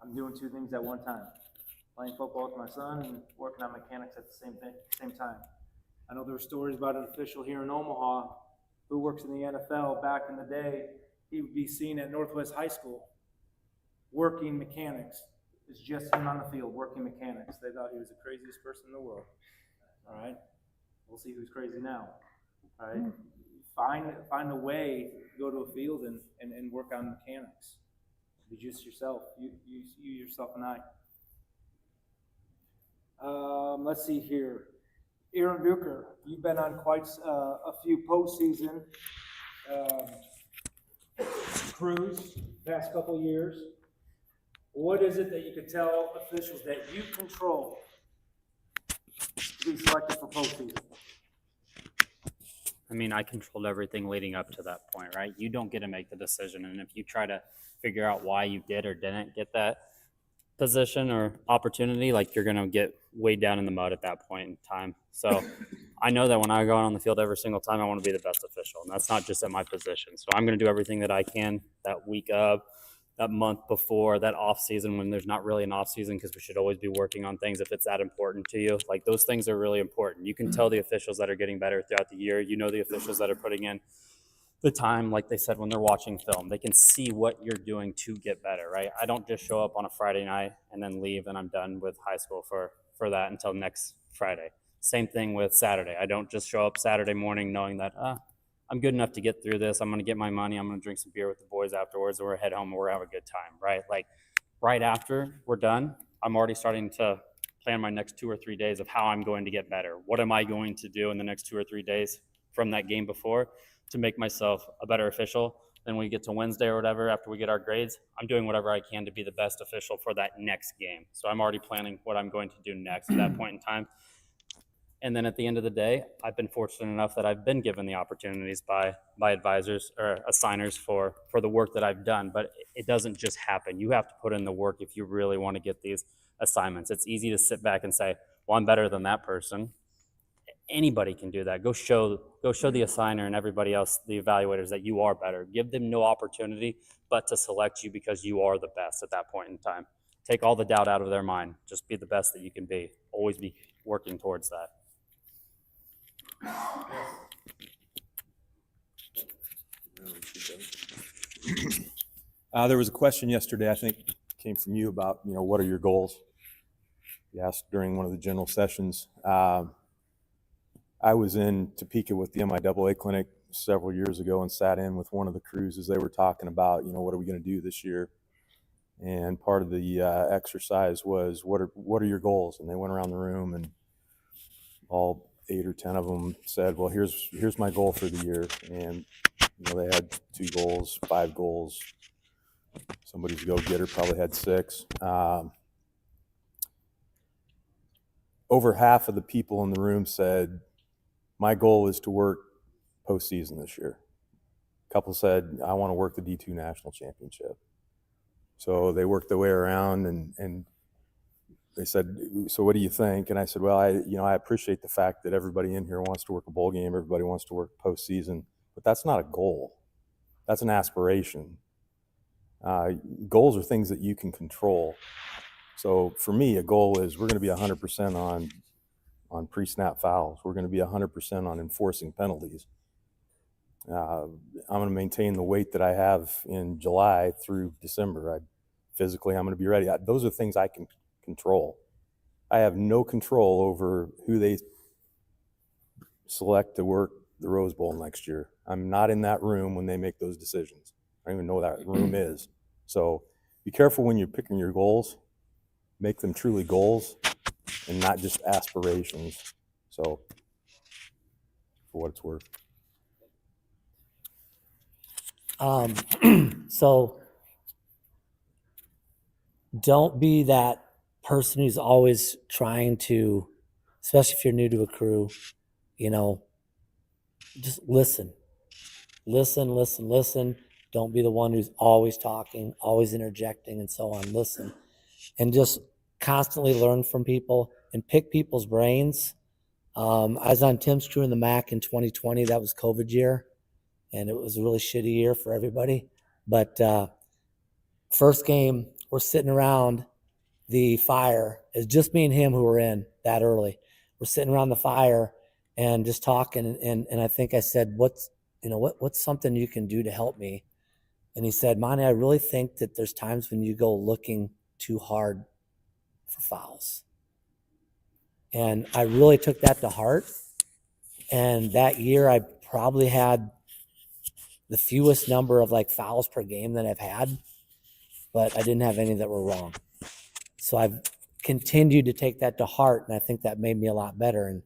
I'm doing two things at one time. Playing football with my son and working on mechanics at the same time. I know there were stories about an official here in Omaha who works in the NFL. Back in the day, he would be seen at Northwest High School working mechanics. It's just him on the field working mechanics. They thought he was the craziest person in the world. All right, we'll see who's crazy now. All right, find a way to go to a field and work on mechanics. Be just yourself, you yourself and I. Let's see here. Aaron Bucher, you've been on quite a few postseason crews past couple years. What is it that you could tell officials that you control to be selected for postseason? I mean, I controlled everything leading up to that point, right? You don't get to make the decision. And if you try to figure out why you did or didn't get that position or opportunity, you're going to get way down in the mud at that point in time. So I know that when I go out on the field every single time, I want to be the best official. And that's not just at my position. So I'm going to do everything that I can that week of, that month before, that off season when there's not really an off season, because we should always be working on things if it's that important to you. Those things are really important. You can tell the officials that are getting better throughout the year. The officials that are putting in the time, like they said, when they're watching film, they can see what you're doing to get better, right? I don't just show up on a Friday night and then leave and I'm done with high school for that until next Friday. Same thing with Saturday. I don't just show up Saturday morning knowing that I'm good enough to get through this. I'm going to get my money. I'm going to drink some beer with the boys afterwards, or we're head home and we're having a good time, right? Right after we're done, I'm already starting to plan my next 2 or 3 days of how I'm going to get better. What am I going to do in the next 2 or 3 days from that game before to make myself a better official? Then we get to Wednesday or whatever, after we get our grades, I'm doing whatever I can to be the best official for that next game. So I'm already planning what I'm going to do next at that point in time. And then at the end of the day, I've been fortunate enough that I've been given the opportunities by advisors or assigners for the work that I've done. But it doesn't just happen. You have to put in the work if you really want to get these assignments. It's easy to sit back and say, well, I'm better than that person. Anybody can do that. Go show the assigner and everybody else, the evaluators, that you are better. Give them no opportunity but to select you because you are the best at that point in time. Take all the doubt out of their mind. Just be the best that you can be. Always be working towards that. There was a question yesterday, I think came from you about, what are your goals? You asked during one of the general sessions. I was in Topeka with the MIAA clinic several years ago and sat in with one of the crews as they were talking about, what are we going to do this year? And part of the exercise was, what are your goals? And they went around the room and all 8 or 10 of them said, well, here's my goal for the year. And they had 2 goals, 5 goals. Somebody's go-getter probably had 6. Over half of the people in the room said, my goal is to work postseason this year. A couple said, I want to work the D2 national championship. So they worked their way around and they said, so what do you think? And I said, well, I appreciate the fact that everybody in here wants to work a bowl game. Everybody wants to work postseason, but that's not a goal. That's an aspiration. Goals are things that you can control. So for me, a goal is we're going to be 100% on pre-snap fouls. We're going to be 100% on enforcing penalties. I'm going to maintain the weight that I have in July through December. Physically, I'm going to be ready. Those are things I can control. I have no control over who they select to work the Rose Bowl next year. I'm not in that room when they make those decisions. I don't even know what that room is. So be careful when you're picking your goals. Make them truly goals and not just aspirations. So for what it's worth. So don't be that person who's always trying to, especially if you're new to a crew, just listen. Listen. Don't be the one who's always talking, always interjecting, and so on. Listen. And just constantly learn from people and pick people's brains. I was on Tim's crew in the MAC in 2020. That was COVID year, and it was a really shitty year for everybody. But first game, we're sitting around the fire. It's just me and him who were in that early. We're sitting around the fire and just talking. And I think I said, what's something you can do to help me? And he said, Monty, I really think that there's times when you go looking too hard for fouls. And I really took that to heart. And that year I probably had the fewest number of fouls per game that I've had, but I didn't have any that were wrong. So I've continued to take that to heart, and I think that made me a lot better. And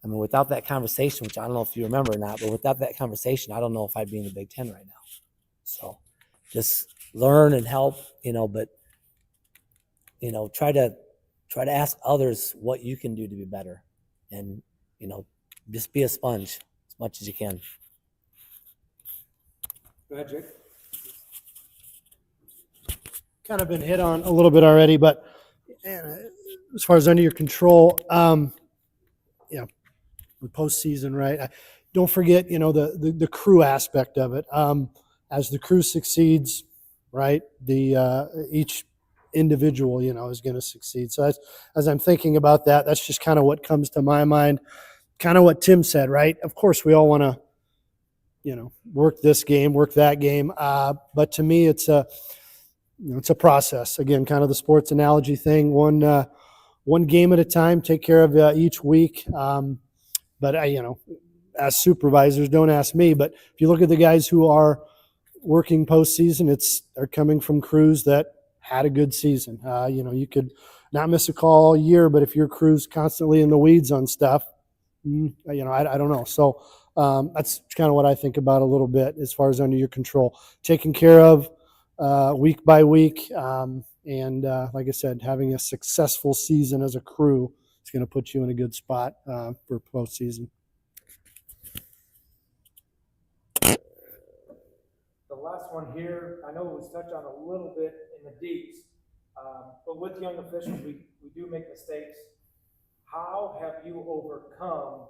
I mean, without that conversation, which I don't know if you remember or not, but without that conversation, I don't know if I'd be in the Big Ten right now. So just learn and help, but try to ask others what you can do to be better, and just be a sponge as much as you can. Go ahead, Jake. Kind of been hit on a little bit already, but as far as under your control, the postseason, right? Don't forget, the crew aspect of it. As the crew succeeds, right, each individual, is going to succeed. So as I'm thinking about that, that's just kind of what comes to my mind. Kind of what Tim said, right? Of course, we all want to, work this game, work that game. But to me, it's a process. Again, kind of the sports analogy thing. One game at a time. Take care of each week. But as supervisors, don't ask me. But if you look at the guys who are working postseason, they're coming from crews that had a good season. You could not miss a call all year, but if your crew's constantly in the weeds on stuff, I don't know. So that's kind of what I think about a little bit as far as under your control, taken care of week by week. And like I said, having a successful season as a crew is going to put you in a good spot for postseason. The last one here, I know it was touched on a little bit in the deeps, but with young officials, we do make mistakes. How have you overcome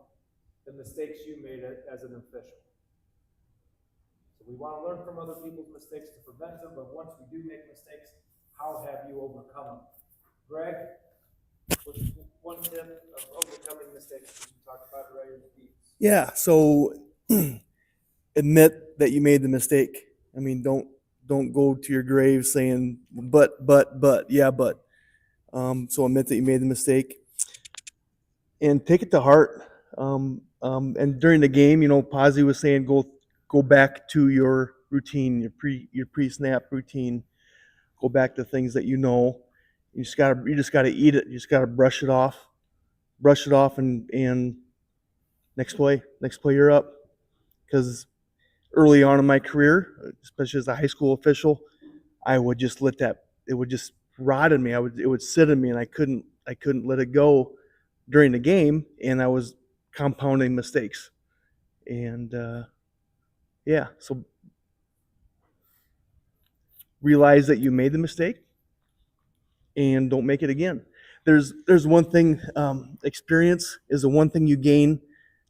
the mistakes you made as an official? So we want to learn from other people's mistakes to prevent them, but once we do make mistakes, how have you overcome them? Greg, what's one tip of overcoming mistakes? You talked about it right in the deeps. Yeah. So admit that you made the mistake. I mean, don't go to your grave saying, but, yeah, but. So admit that you made the mistake and take it to heart. And during the game, Posey was saying, go back to your routine, your pre-snap routine. Go back to things that you know. You just gotta eat it. You just gotta brush it off, and next play you're up. Because early on in my career, especially as a high school official, I would just it would just rot in me. It would sit in me, and I couldn't let it go during the game, and I was compounding mistakes. And so realize that you made the mistake and don't make it again. There's one thing, experience is the one thing you gain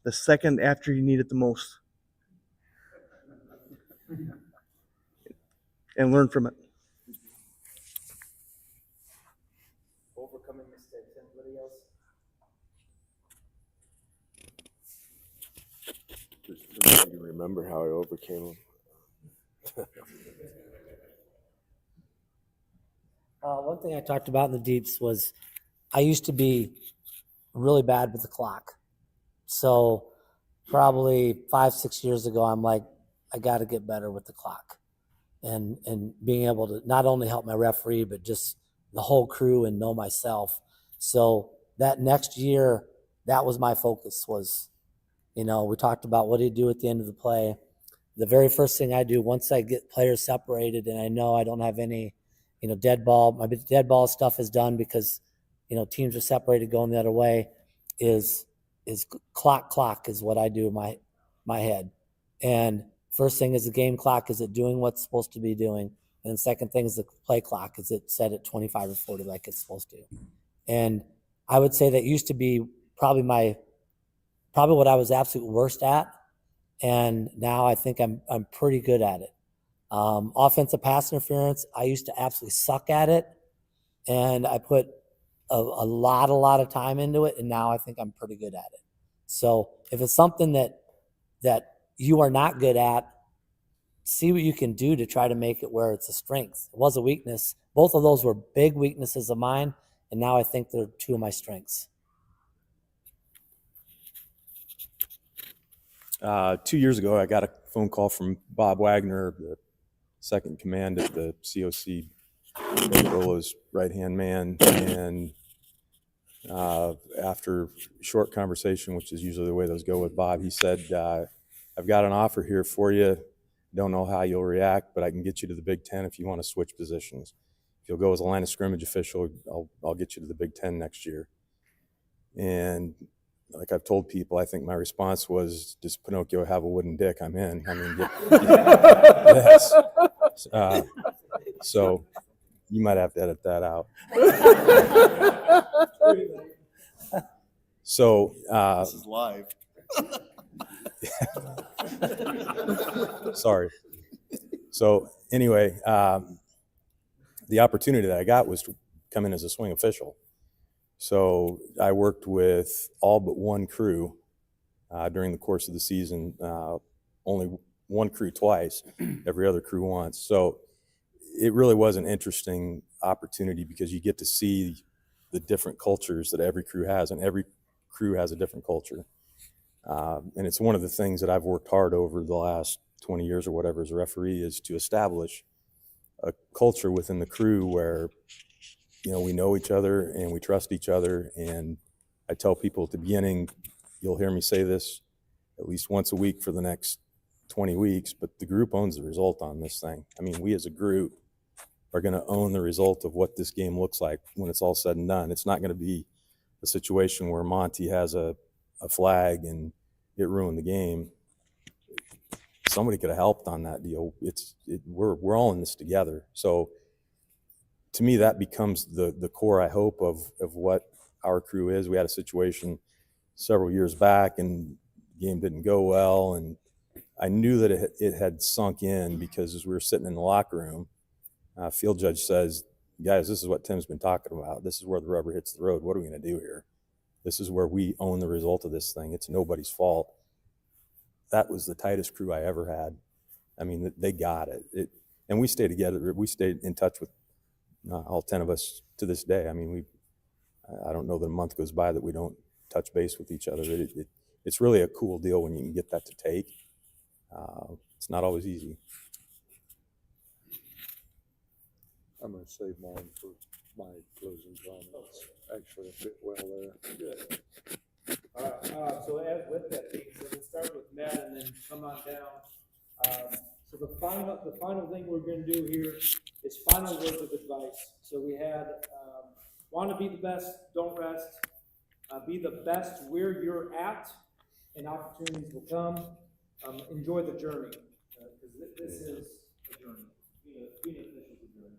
the second after you need it the most. And learn from it. Overcoming mistakes. Anybody else? Just to remember how I overcame them. One thing I talked about in the deeps was I used to be really bad with the clock. So probably 5-6 years ago, I'm like, I got to get better with the clock and being able to not only help my referee, but just the whole crew and know myself. So that next year, that was my focus was, we talked about what do you do at the end of the play. The very first thing I do once I get players separated and I know I don't have any, dead ball, my dead ball stuff is done because, teams are separated going the other way is clock is what I do in my head. And first thing is the game clock. Is it doing what's supposed to be doing? And the second thing is the play clock. Is it set at 25 or 40 like it's supposed to? And I would say that used to be probably what I was absolute worst at. And now I think I'm pretty good at it. Offensive pass interference, I used to absolutely suck at it. And I put a lot of time into it. And now I think I'm pretty good at it. So if it's something that you are not good at, see what you can do to try to make it where it's a strength. It was a weakness. Both of those were big weaknesses of mine. And now I think they're two of my strengths. 2 years ago, I got a phone call from Bob Wagner, the second in command at the COC, Rolo's right-hand man. And after a short conversation, which is usually the way those go with Bob, he said, I've got an offer here for you. Don't know how you'll react, but I can get you to the Big Ten if you want to switch positions. If you'll go as a line of scrimmage official, I'll get you to the Big Ten next year. And like I've told people, I think my response was, does Pinocchio have a wooden dick? I'm in. I mean, yes. So you might have to edit that out. So This is live. Sorry. So anyway, the opportunity that I got was to come in as a swing official. So I worked with all but one crew during the course of the season. Only one crew twice, every other crew once. So it really was an interesting opportunity because you get to see the different cultures that every crew has, and every crew has a different culture. And it's one of the things that I've worked hard over the last 20 years or whatever as a referee is to establish a culture within the crew where, you know, we know each other and we trust each other. And I tell people at the beginning, you'll hear me say this at least once a week for the next 20 weeks, but the group owns the result on this thing. I mean, we as a group are going to own the result of what this game looks like when it's all said and done. It's not going to be a situation where Monty has a flag and it ruined the game. Somebody could have helped on that deal. We're all in this together. So to me, that becomes the core, I hope, of what our crew is. We had a situation several years back and the game didn't go well. And I knew that it had sunk in because as we were sitting in the locker room, field judge says, guys, this is what Tim's been talking about. This is where the rubber hits the road. What are we going to do here? This is where we own the result of this thing. It's nobody's fault. That was the tightest crew I ever had. I mean, they got it. And we stayed together. We stayed in touch with all 10 of us to this day. I mean, I don't know that a month goes by that we don't touch base with each other. It's really a cool deal when you can get that to take. It's not always easy. I'm going to save mine for my closing comments. Actually, I fit well there. Good. All right, so as with that being said, we'll start with Matt and then come on down. So the final thing we're going to do here is final words of advice. So we had, want to be the best, don't rest. Be the best where you're at, and opportunities will come. Enjoy the journey, because this is a journey. Being official is a journey.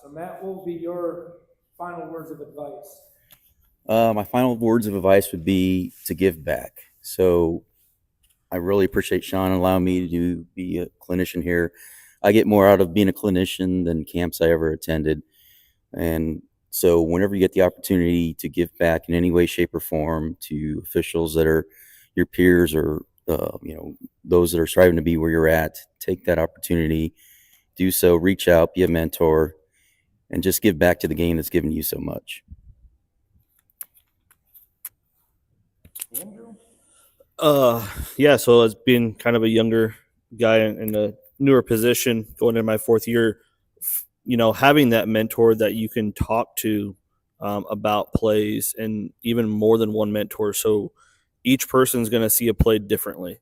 So Matt, what will be your final words of advice? My final words of advice would be to give back. So I really appreciate Sean allowing me to be a clinician here. I get more out of being a clinician than camps I ever attended. And so whenever you get the opportunity to give back in any way, shape, or form to officials that are your peers or those that are striving to be where you're at, take that opportunity, do so, reach out, be a mentor, and just give back to the game that's given you so much. Andrew? Yeah, so as being kind of a younger guy in a newer position going into my fourth year, having that mentor that you can talk to about plays, and even more than one mentor. So each person's going to see a play differently,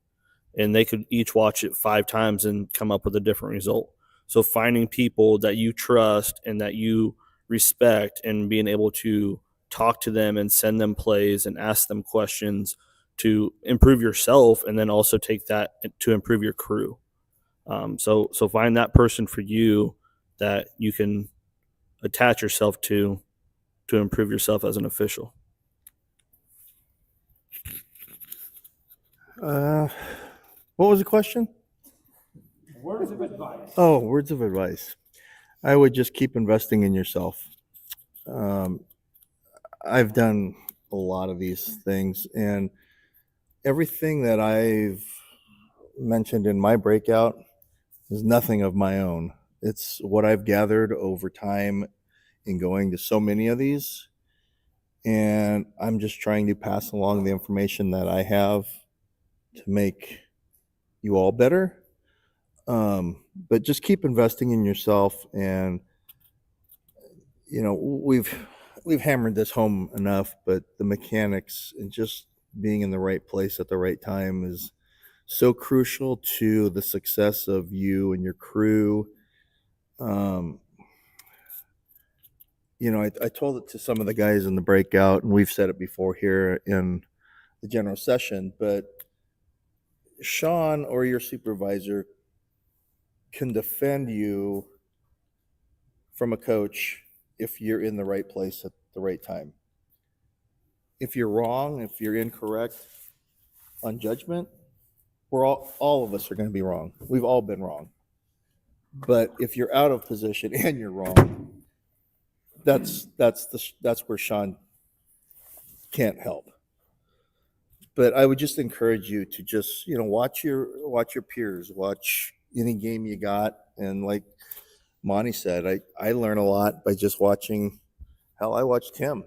and they could each watch it 5 times and come up with a different result. So finding people that you trust and that you respect and being able to talk to them and send them plays and ask them questions to improve yourself, and then also take that to improve your crew. So find that person for you that you can attach yourself to improve yourself as an official. What was the question? Words of advice. Oh, words of advice. I would just keep investing in yourself. I've done a lot of these things, and everything that I've mentioned in my breakout is nothing of my own. It's what I've gathered over time in going to so many of these, and I'm just trying to pass along the information that I have to make you all better. But just keep investing in yourself, and we've hammered this home enough, but the mechanics and just being in the right place at the right time is so crucial to the success of you and your crew. I told it to some of the guys in the breakout, and we've said it before here in the general session, but Sean or your supervisor can defend you from a coach if you're in the right place at the right time. If you're wrong, if you're incorrect on judgment, we're all of us are going to be wrong. We've all been wrong. But if you're out of position and you're wrong, that's where Sean can't help. But I would just encourage you to just watch your peers, watch any game you got, and like Monty said, I learn a lot by just watching. Hell, I watch Tim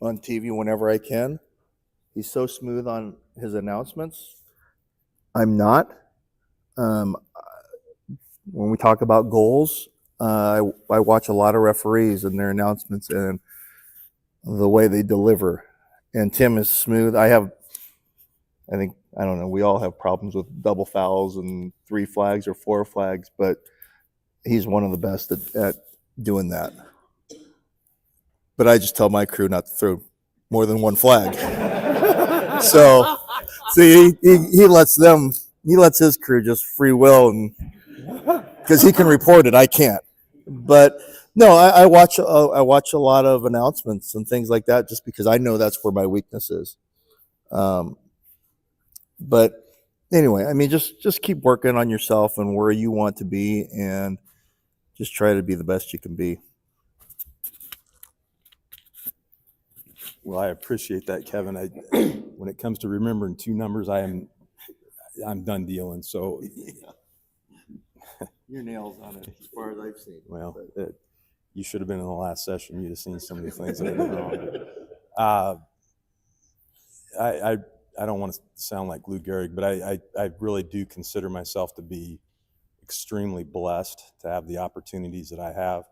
on TV whenever I can. He's so smooth on his announcements. I'm not. When we talk about goals, I watch a lot of referees and their announcements and the way they deliver. And Tim is smooth. I don't know, we all have problems with double fouls and 3 flags or 4 flags, but he's one of the best at doing that. But I just tell my crew not to throw more than 1 flag. So see, he lets his crew just free will, and because he can report it, I can't. But no, I watch a lot of announcements and things like that just because I know that's where my weakness is. But anyway, I mean, just keep working on yourself and where you want to be, and just try to be the best you can be. Well, I appreciate that, Kevin. When it comes to remembering 2 numbers, I'm done dealing. So Your nails on it, as far as I've seen. well, you should have been in the last session. You'd have seen some of the things that I did wrong. I don't want to sound like Lou Gehrig, but I really do consider myself to be extremely blessed to have the opportunities that I have.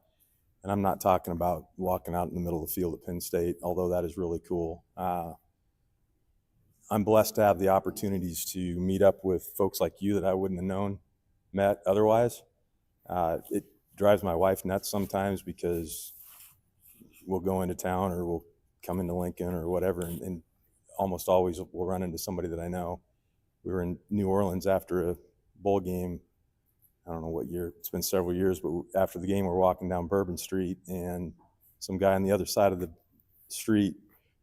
And I'm not talking about walking out in the middle of the field at Penn State, although that is really cool. I'm blessed to have the opportunities to meet up with folks like you that I wouldn't have met otherwise. It drives my wife nuts sometimes because we'll go into town or we'll come into Lincoln or whatever, and almost always we'll run into somebody that I know. We were in New Orleans after a bowl game. I don't know what year, it's been several years, but after the game, we're walking down Bourbon Street, and some guy on the other side of the street,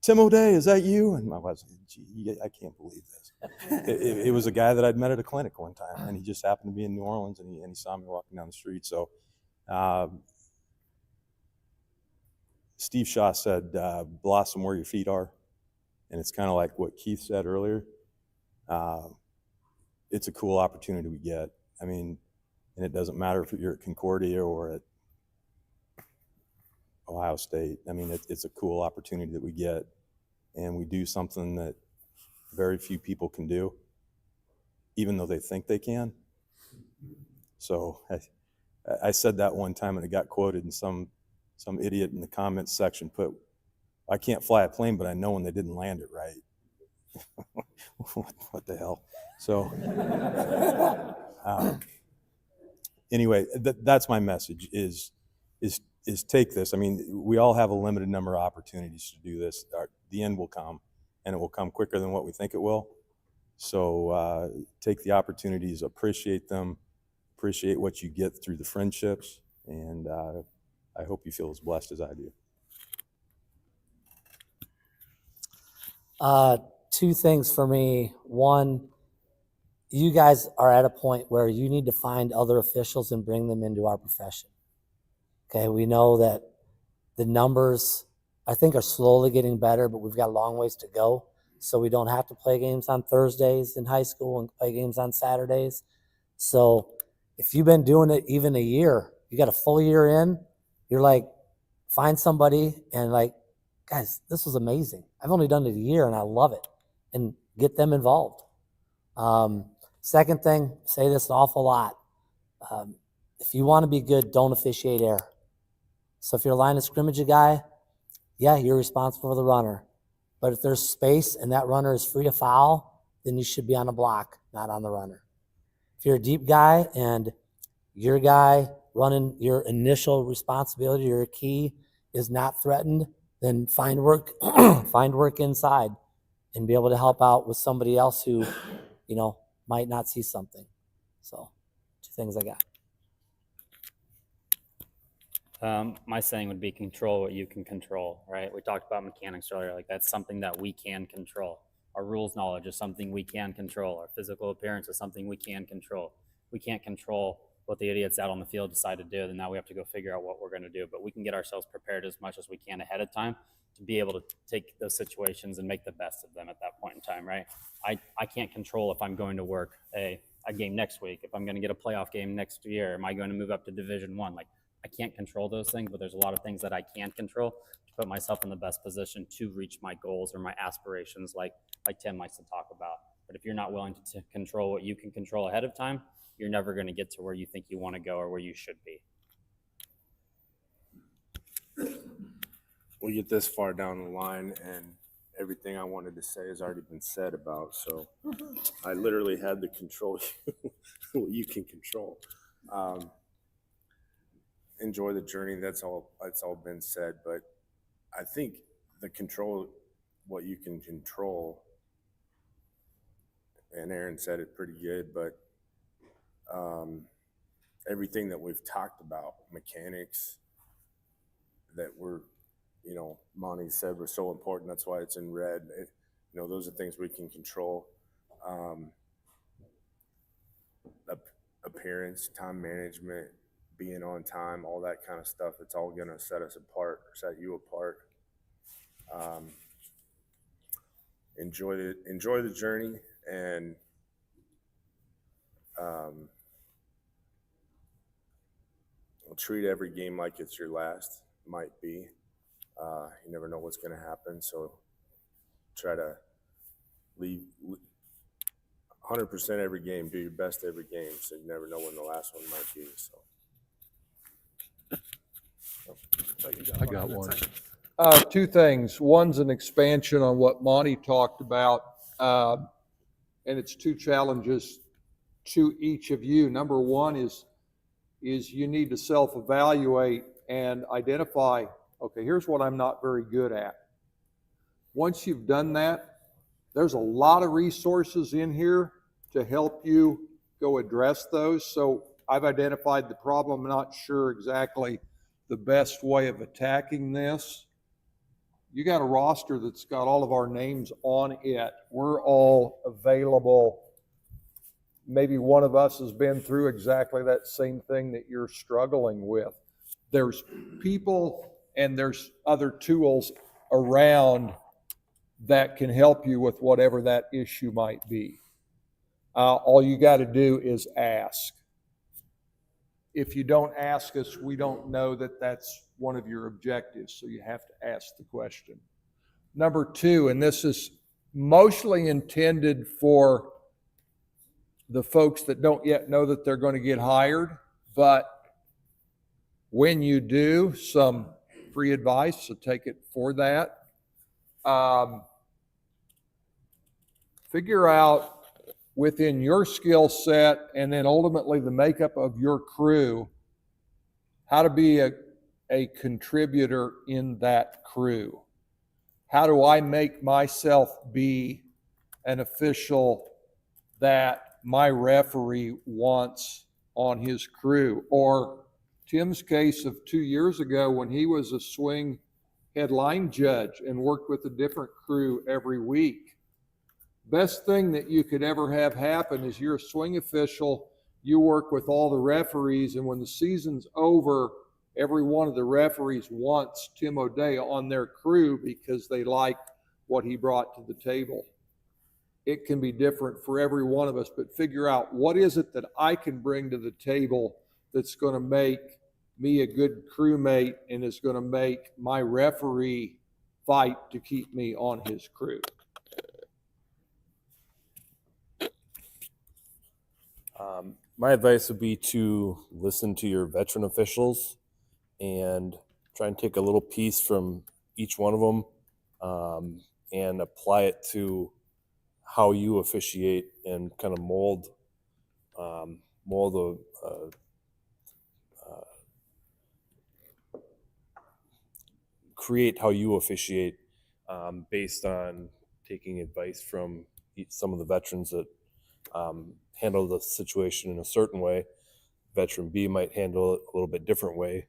"Tim O'Day, is that you?" And my wife's like, "Gee, I can't believe this." It was a guy that I'd met at a clinic one time, and he just happened to be in New Orleans, and he saw me walking down the street. So Steve Shaw said, "Blossom where your feet are." And it's kind of like what Keith said earlier. It's a cool opportunity we get. I mean, and it doesn't matter if you're at Concordia or at Ohio State. I mean, it's a cool opportunity that we get, and we do something that very few people can do, even though they think they can. So I said that one time, and it got quoted, and some idiot in the comments section put, "I can't fly a plane, but I know when they didn't land it right." What the hell? So anyway, that's my message is take this. I mean, we all have a limited number of opportunities to do this. The end will come, and it will come quicker than what we think it will. So take the opportunities, appreciate them, appreciate what you get through the friendships, and I hope you feel as blessed as I do. 2 things for me. One, you guys are at a point where you need to find other officials and bring them into our profession. Okay, we know that the numbers, I think, are slowly getting better, but we've got a long ways to go. So we don't have to play games on Thursdays in high school and play games on Saturdays. So if you've been doing it even a year, you got a full year in, you're like, find somebody and like, guys, this was amazing. I've only done it a year and I love it, and get them involved. Second thing, say this an awful lot. If you want to be good, don't officiate error. So if you're a line of scrimmage guy, yeah, you're responsible for the runner. But if there's space and that runner is free to foul, then you should be on the block, not on the runner. If you're a deep guy and your guy running your initial responsibility, your key is not threatened, then find work, find work inside and be able to help out with somebody else who, might not see something. So 2 things I got. My saying would be control what you can control, right? We talked about mechanics earlier. Like, that's something that we can control. Our rules knowledge is something we can control. Our physical appearance is something we can control. We can't control what the idiots out on the field decide to do, then now we have to go figure out what we're going to do. But we can get ourselves prepared as much as we can ahead of time to be able to take those situations and make the best of them at that point in time, right? I can't control if I'm going to work a game next week, if I'm going to get a playoff game next year, am I going to move up to Division I? Like, I can't control those things, but there's a lot of things that I can control to put myself in the best position to reach my goals or my aspirations, like Tim likes to talk about. But if you're not willing to control what you can control ahead of time, you're never going to get to where you think you want to go or where you should be. we get this far down the line and everything I wanted to say has already been said about. So I literally had to control what you can control. Enjoy the journey. That's all been said. But I think the control, what you can control, and Aaron said it pretty good, but everything that we've talked about, mechanics, that we're, you know, Monty said were so important. That's why it's in red. You know, those are things we can control. Appearance, time management, being on time, all that kind of stuff. It's all going to set us apart, set you apart. Enjoy the journey, and treat every game like it's your last. Might be. You never know what's going to happen, so try to leave 100% every game. Do your best every game, so you never know when the last one might be. So, I got one. Two things. One's an expansion on what Monty talked about, and it's two challenges to each of you. Number one is you need to self-evaluate and identify, okay, here's what I'm not very good at. Once you've done that, there's a lot of resources in here to help you go address those. So I've identified the problem. I'm not sure exactly the best way of attacking this. You got a roster that's got all of our names on it. We're all available. Maybe one of us has been through exactly that same thing that you're struggling with. There's people and there's other tools around that can help you with whatever that issue might be. All you got to do is ask. If you don't ask us, we don't know that that's one of your objectives, so you have to ask the question. Number two, and this is mostly intended for the folks that don't yet know that they're going to get hired, but when you do, some free advice, so take it for that. Figure out within your skill set and then ultimately the makeup of your crew, how to be a contributor in that crew. How do I make myself be an official that my referee wants on his crew? Or Tim's case of 2 years ago when he was a swing headline judge and worked with a different crew every week. Best thing that you could ever have happen is you're a swing official, you work with all the referees, and when the season's over, every one of the referees wants Tim O'Day on their crew because they like what he brought to the table. It can be different for every one of us, but figure out what is it that I can bring to the table that's going to make me a good crewmate and is going to make my referee fight to keep me on his crew. My advice would be to listen to your veteran officials and try and take a little piece from each one of them and apply it to how you officiate and kind of create how you officiate based on taking advice from some of the veterans that handle the situation in a certain way. Veteran B might handle it a little bit different way.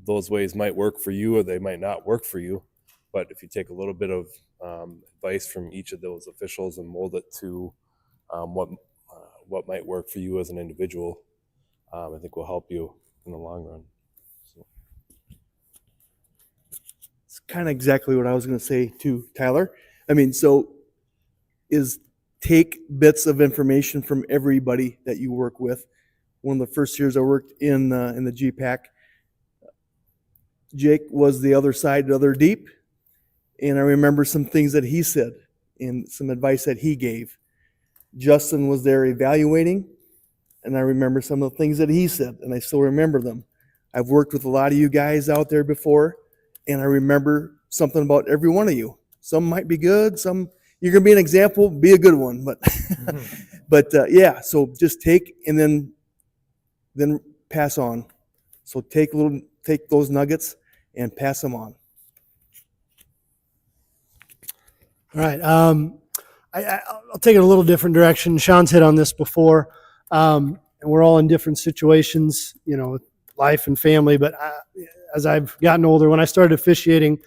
Those ways might work for you or they might not work for you. But if you take a little bit of advice from each of those officials and mold it to what might work for you as an individual, I think will help you in the long run. So. It's kind of exactly what I was going to say to Tyler. I mean, so is take bits of information from everybody that you work with. One of the first years I worked in the GPAC, Jake was the other side, the other deep, and I remember some things that he said and some advice that he gave. Justin was there evaluating, and I remember some of the things that he said, and I still remember them. I've worked with a lot of you guys out there before, and I remember something about every one of you. Some might be good, some you're gonna be an example, be a good one, but but yeah. So just take and then pass on. So take those nuggets and pass them on. All right. I'll take it a little different direction. Sean's hit on this before. And we're all in different situations, with life and family. But as I've gotten older, when I started officiating,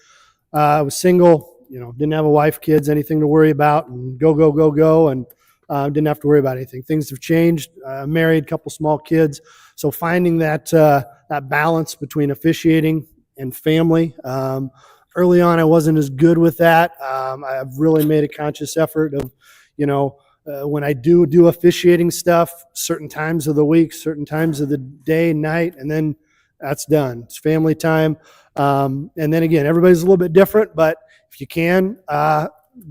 I was single, didn't have a wife, kids, anything to worry about, and go. And didn't have to worry about anything. Things have changed. Married, couple small kids. So finding that balance between officiating and family. Early on, I wasn't as good with that. I've really made a conscious effort of, when I do officiating stuff, certain times of the week, certain times of the day, night, and then that's done. It's family time. And then again, everybody's a little bit different, but if you can,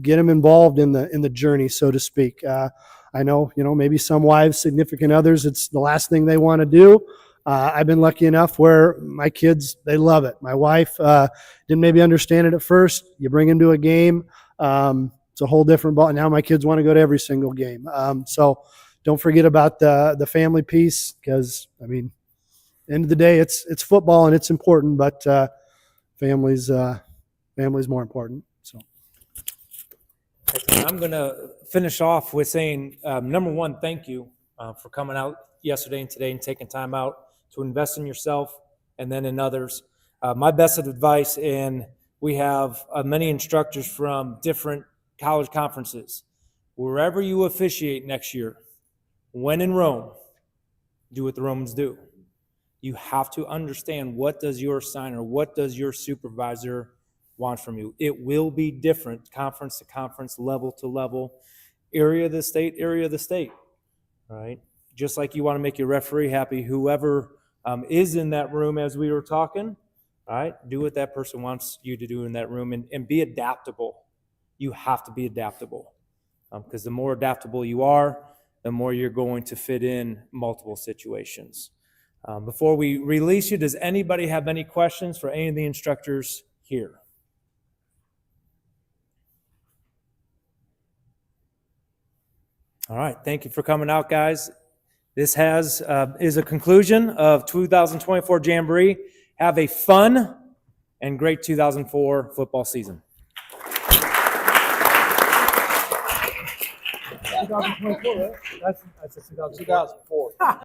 get them involved in the journey, so to speak. I know, maybe some wives, significant others, it's the last thing they want to do. I've been lucky enough where my kids, they love it. My wife didn't maybe understand it at first. You bring them to a game, it's a whole different ball. Now my kids want to go to every single game. So don't forget about the family piece, because end of the day, it's football and it's important, but family's more important. So I'm going to finish off with saying, number one, thank you for coming out yesterday and today and taking time out to invest in yourself and then in others. My best advice, and we have many instructors from different college conferences. Wherever you officiate next year, when in Rome, do what the Romans do. You have to understand, what does your assigner, what does your supervisor want from you? It will be different conference to conference, level to level, area of the state, right? Just like you want to make your referee happy, whoever is in that room as we were talking, right? Do what that person wants you to do in that room, and be adaptable. You have to be adaptable, because the more adaptable you are, the more you're going to fit in multiple situations. Before we release you, does anybody have any questions for any of the instructors here? All right, thank you for coming out, guys. This is a conclusion of 2024 Jamboree. Have a fun and great 2004 football season. 2024, right? That's 2004.